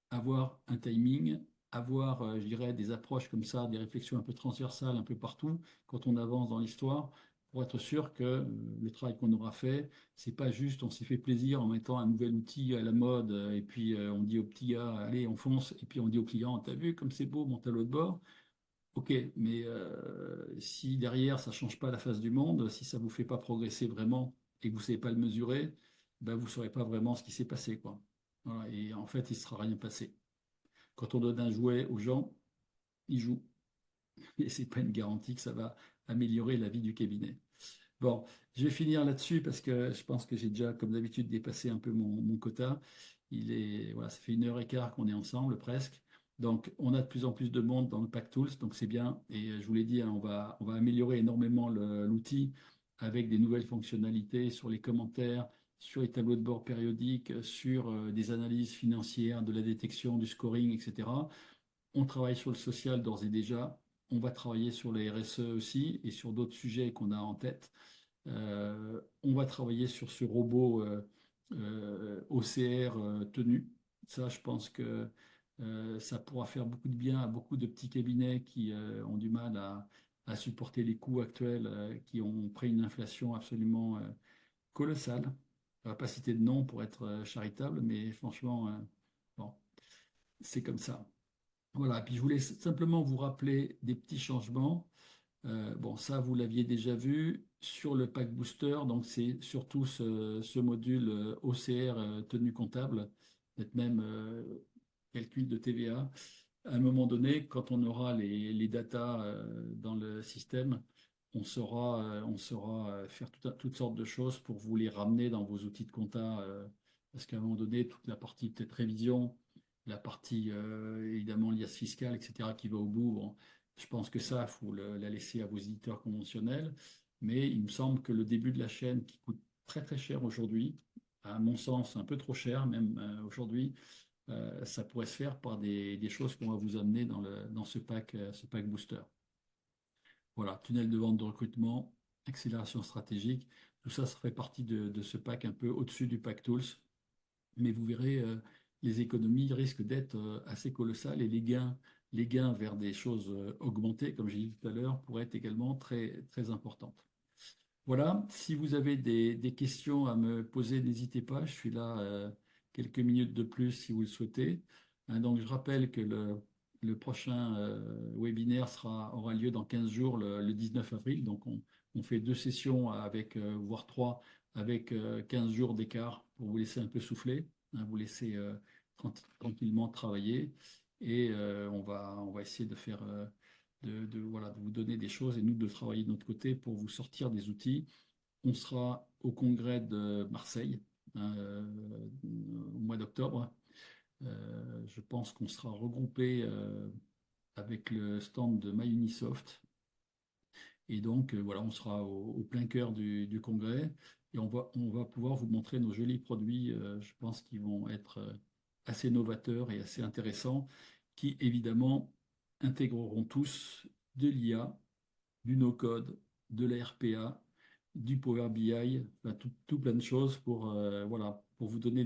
avoir un timing, avoir, je dirais, des approches comme ça, des réflexions un peu transversales un peu partout quand on avance dans l'histoire, pour être sûr que le travail qu'on aura fait, c'est pas juste on s'est fait plaisir en mettant un nouvel outil à la mode et puis on dit au petit gars, allez, on fonce, et puis on dit au client, t'as vu comme c'est beau mon tableau de bord? Ok, mais si derrière ça change pas la face du monde, si ça vous fait pas progresser vraiment et que vous savez pas le mesurer, ben vous saurez pas vraiment ce qui s'est passé, quoi. Voilà, et en fait, il ne sera rien passé. Quand on donne un jouet aux gens, ils jouent. Et c'est pas une garantie que ça va améliorer la vie du cabinet. Bon, je vais finir là-dessus parce que je pense que j'ai déjà, comme d'habitude, dépassé un peu mon quota. Voilà, ça fait 1 heure et quart qu'on est ensemble presque. Donc, on a de plus en plus de monde dans le Pack Tools, donc c'est bien. Et je vous l'ai dit, hein, on va améliorer énormément l'outil avec des nouvelles fonctionnalités sur les commentaires, sur les tableaux de bord périodiques, sur des analyses financières, de la détection, du scoring, etc. On travaille sur le social d'ores et déjà. On va travailler sur les RSE aussi et sur d'autres sujets qu'on a en tête. On va travailler sur ce robot OCR tenu. Ça, je pense que ça pourra faire beaucoup de bien à beaucoup de petits cabinets qui ont du mal à supporter les coûts actuels, qui ont pris une inflation absolument colossale. On ne va pas citer de nom pour être charitable, mais franchement, bon, c'est comme ça. Voilà, puis je voulais simplement vous rappeler des petits changements. Bon, ça, vous l'aviez déjà vu sur le pack booster. Donc, c'est surtout ce module OCR tenue comptable, peut-être même calcul de TVA. À un moment donné, quand on aura les datas dans le système, on saura faire toutes sortes de choses pour vous les ramener dans vos outils de compta. Parce qu'à un moment donné, toute la partie peut-être révision, la partie évidemment liasse fiscale, etc., qui va au bout, bon, je pense que ça, il faut la laisser à vos éditeurs conventionnels. Mais il me semble que le début de la chaîne, qui coûte très très cher aujourd'hui, à mon sens un peu trop cher même aujourd'hui, ça pourrait se faire par des choses qu'on va vous amener dans ce pack booster. Voilà, tunnel de vente de recrutement, accélération stratégique, tout ça, ça fait partie de ce pack un peu au-dessus du pack Tools. Mais vous verrez, les économies risquent d'être assez colossales et les gains vers des choses augmentées, comme j'ai dit tout à l'heure, pourraient être également très, très importantes. Voilà, si vous avez des questions à me poser, n'hésitez pas, je suis là quelques minutes de plus si vous le souhaitez. Hein, donc je rappelle que le prochain webinaire aura lieu dans 15 jours, le 19 avril. Donc on fait 2 sessions avec, voire 3, avec 15 jours d'écart pour vous laisser un peu souffler, hein, vous laisser tranquillement travailler. Et on va essayer de faire voilà, de vous donner des choses et nous de travailler de notre côté pour vous sortir des outils. On sera au congrès de Marseille hein, au mois d'octobre. Je pense qu'on sera regroupé avec le stand de MyUnisoft. Et donc, voilà, on sera au plein cœur du congrès et on va pouvoir vous montrer nos jolis produits, je pense, qui vont être assez novateurs et assez intéressants, qui évidemment intégreront tous de l'IA, du no-code, de la RPA, du Power BI, enfin, tout plein de choses pour, voilà, pour vous donner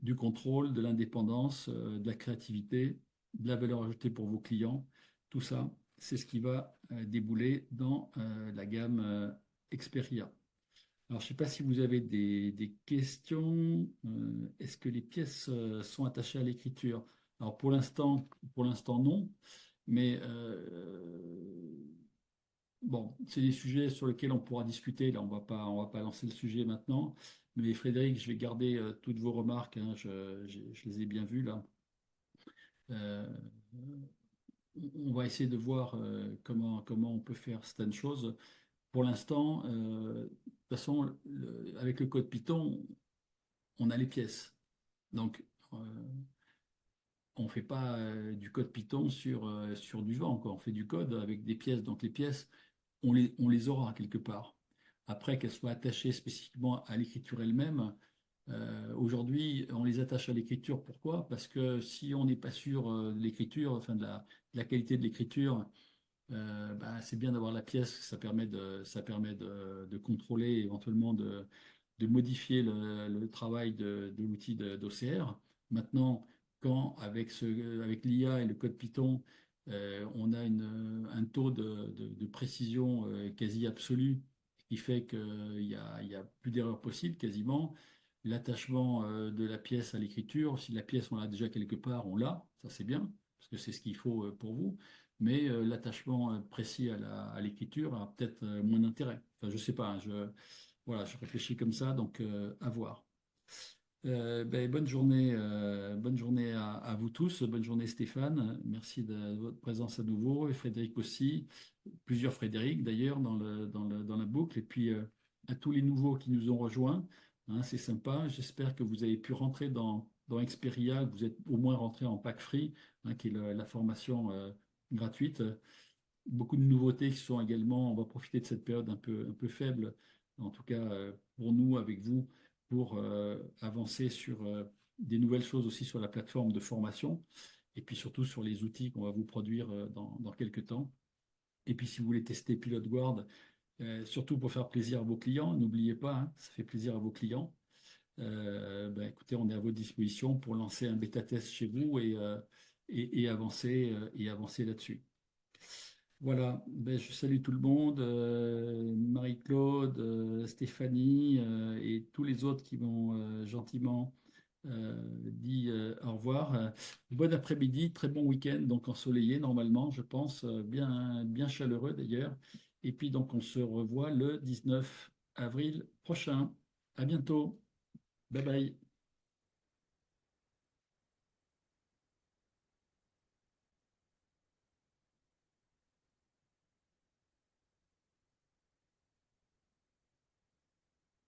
du contrôle, de l'indépendance, de la créativité, de la valeur ajoutée pour vos clients. Tout ça, c'est ce qui va débouler dans la gamme Xperia. Alors, je ne sais pas si vous avez des questions. Est-ce que les pièces sont attachées à l'écriture? Alors, pour l'instant, non. Mais bon, c'est des sujets sur lesquels on pourra discuter. Là, on va pas lancer le sujet maintenant. Mais Frédéric, je vais garder toutes vos remarques, hein. Je les ai bien vues là. Euh, on va essayer de voir comment on peut faire certaines choses. Pour l'instant, façon, avec le code Python, on a les pièces. Donc, on ne fait pas du code Python sur du vent, quoi. On fait du code avec des pièces. Donc, les pièces, on les aura quelque part. Après, qu'elles soient attachées spécifiquement à l'écriture elle-même, aujourd'hui, on les attache à l'écriture. Pourquoi? Parce que si on n'est pas sûr de l'écriture, enfin de la qualité de l'écriture, bah, c'est bien d'avoir la pièce. Ça permet de contrôler, éventuellement de modifier le travail de l'outil d'OCR. Maintenant, quand avec l'IA et le code Python, on a un taux de précision quasi absolu, qui fait qu'il y a plus d'erreurs possibles quasiment. L'attachement de la pièce à l'écriture, si la pièce on l'a déjà quelque part, on l'a, ça c'est bien, parce que c'est ce qu'il faut pour vous. Mais l'attachement précis à l'écriture a peut-être moins d'intérêt. Enfin, je sais pas, hein, voilà, je réfléchis comme ça, donc à voir. Ben, bonne journée à vous tous. Bonne journée Stéphane. Merci de votre présence à nouveau. Et Frédéric aussi. Plusieurs Frédéric d'ailleurs dans la boucle. Et puis à tous les nouveaux qui nous ont rejoints. Hein, c'est sympa. J'espère que vous avez pu rentrer dans Experia, que vous êtes au moins rentré en pack free, hein, qui est la formation gratuite. Beaucoup de nouveautés qui sont également, on va profiter de cette période un peu faible, en tout cas pour nous, avec vous, pour avancer sur des nouvelles choses aussi sur la plateforme de formation, et puis surtout sur les outils qu'on va vous produire dans quelques temps. Et puis si vous voulez tester Pilot Guard, surtout pour faire plaisir à vos clients, n'oubliez pas, hein, ça fait plaisir à vos clients. Ben, écoutez, on est à votre disposition pour lancer un bêta test chez vous et avancer là-dessus. Voilà, ben, je salue tout le monde, Marie-Claude, Stéphanie et tous les autres qui m'ont gentiment dit au revoir. Bon après-midi, très bon week-end, donc ensoleillé normalement, je pense, bien, bien chaleureux d'ailleurs. Et puis donc on se revoit le 19 avril prochain. À bientôt. Bye bye.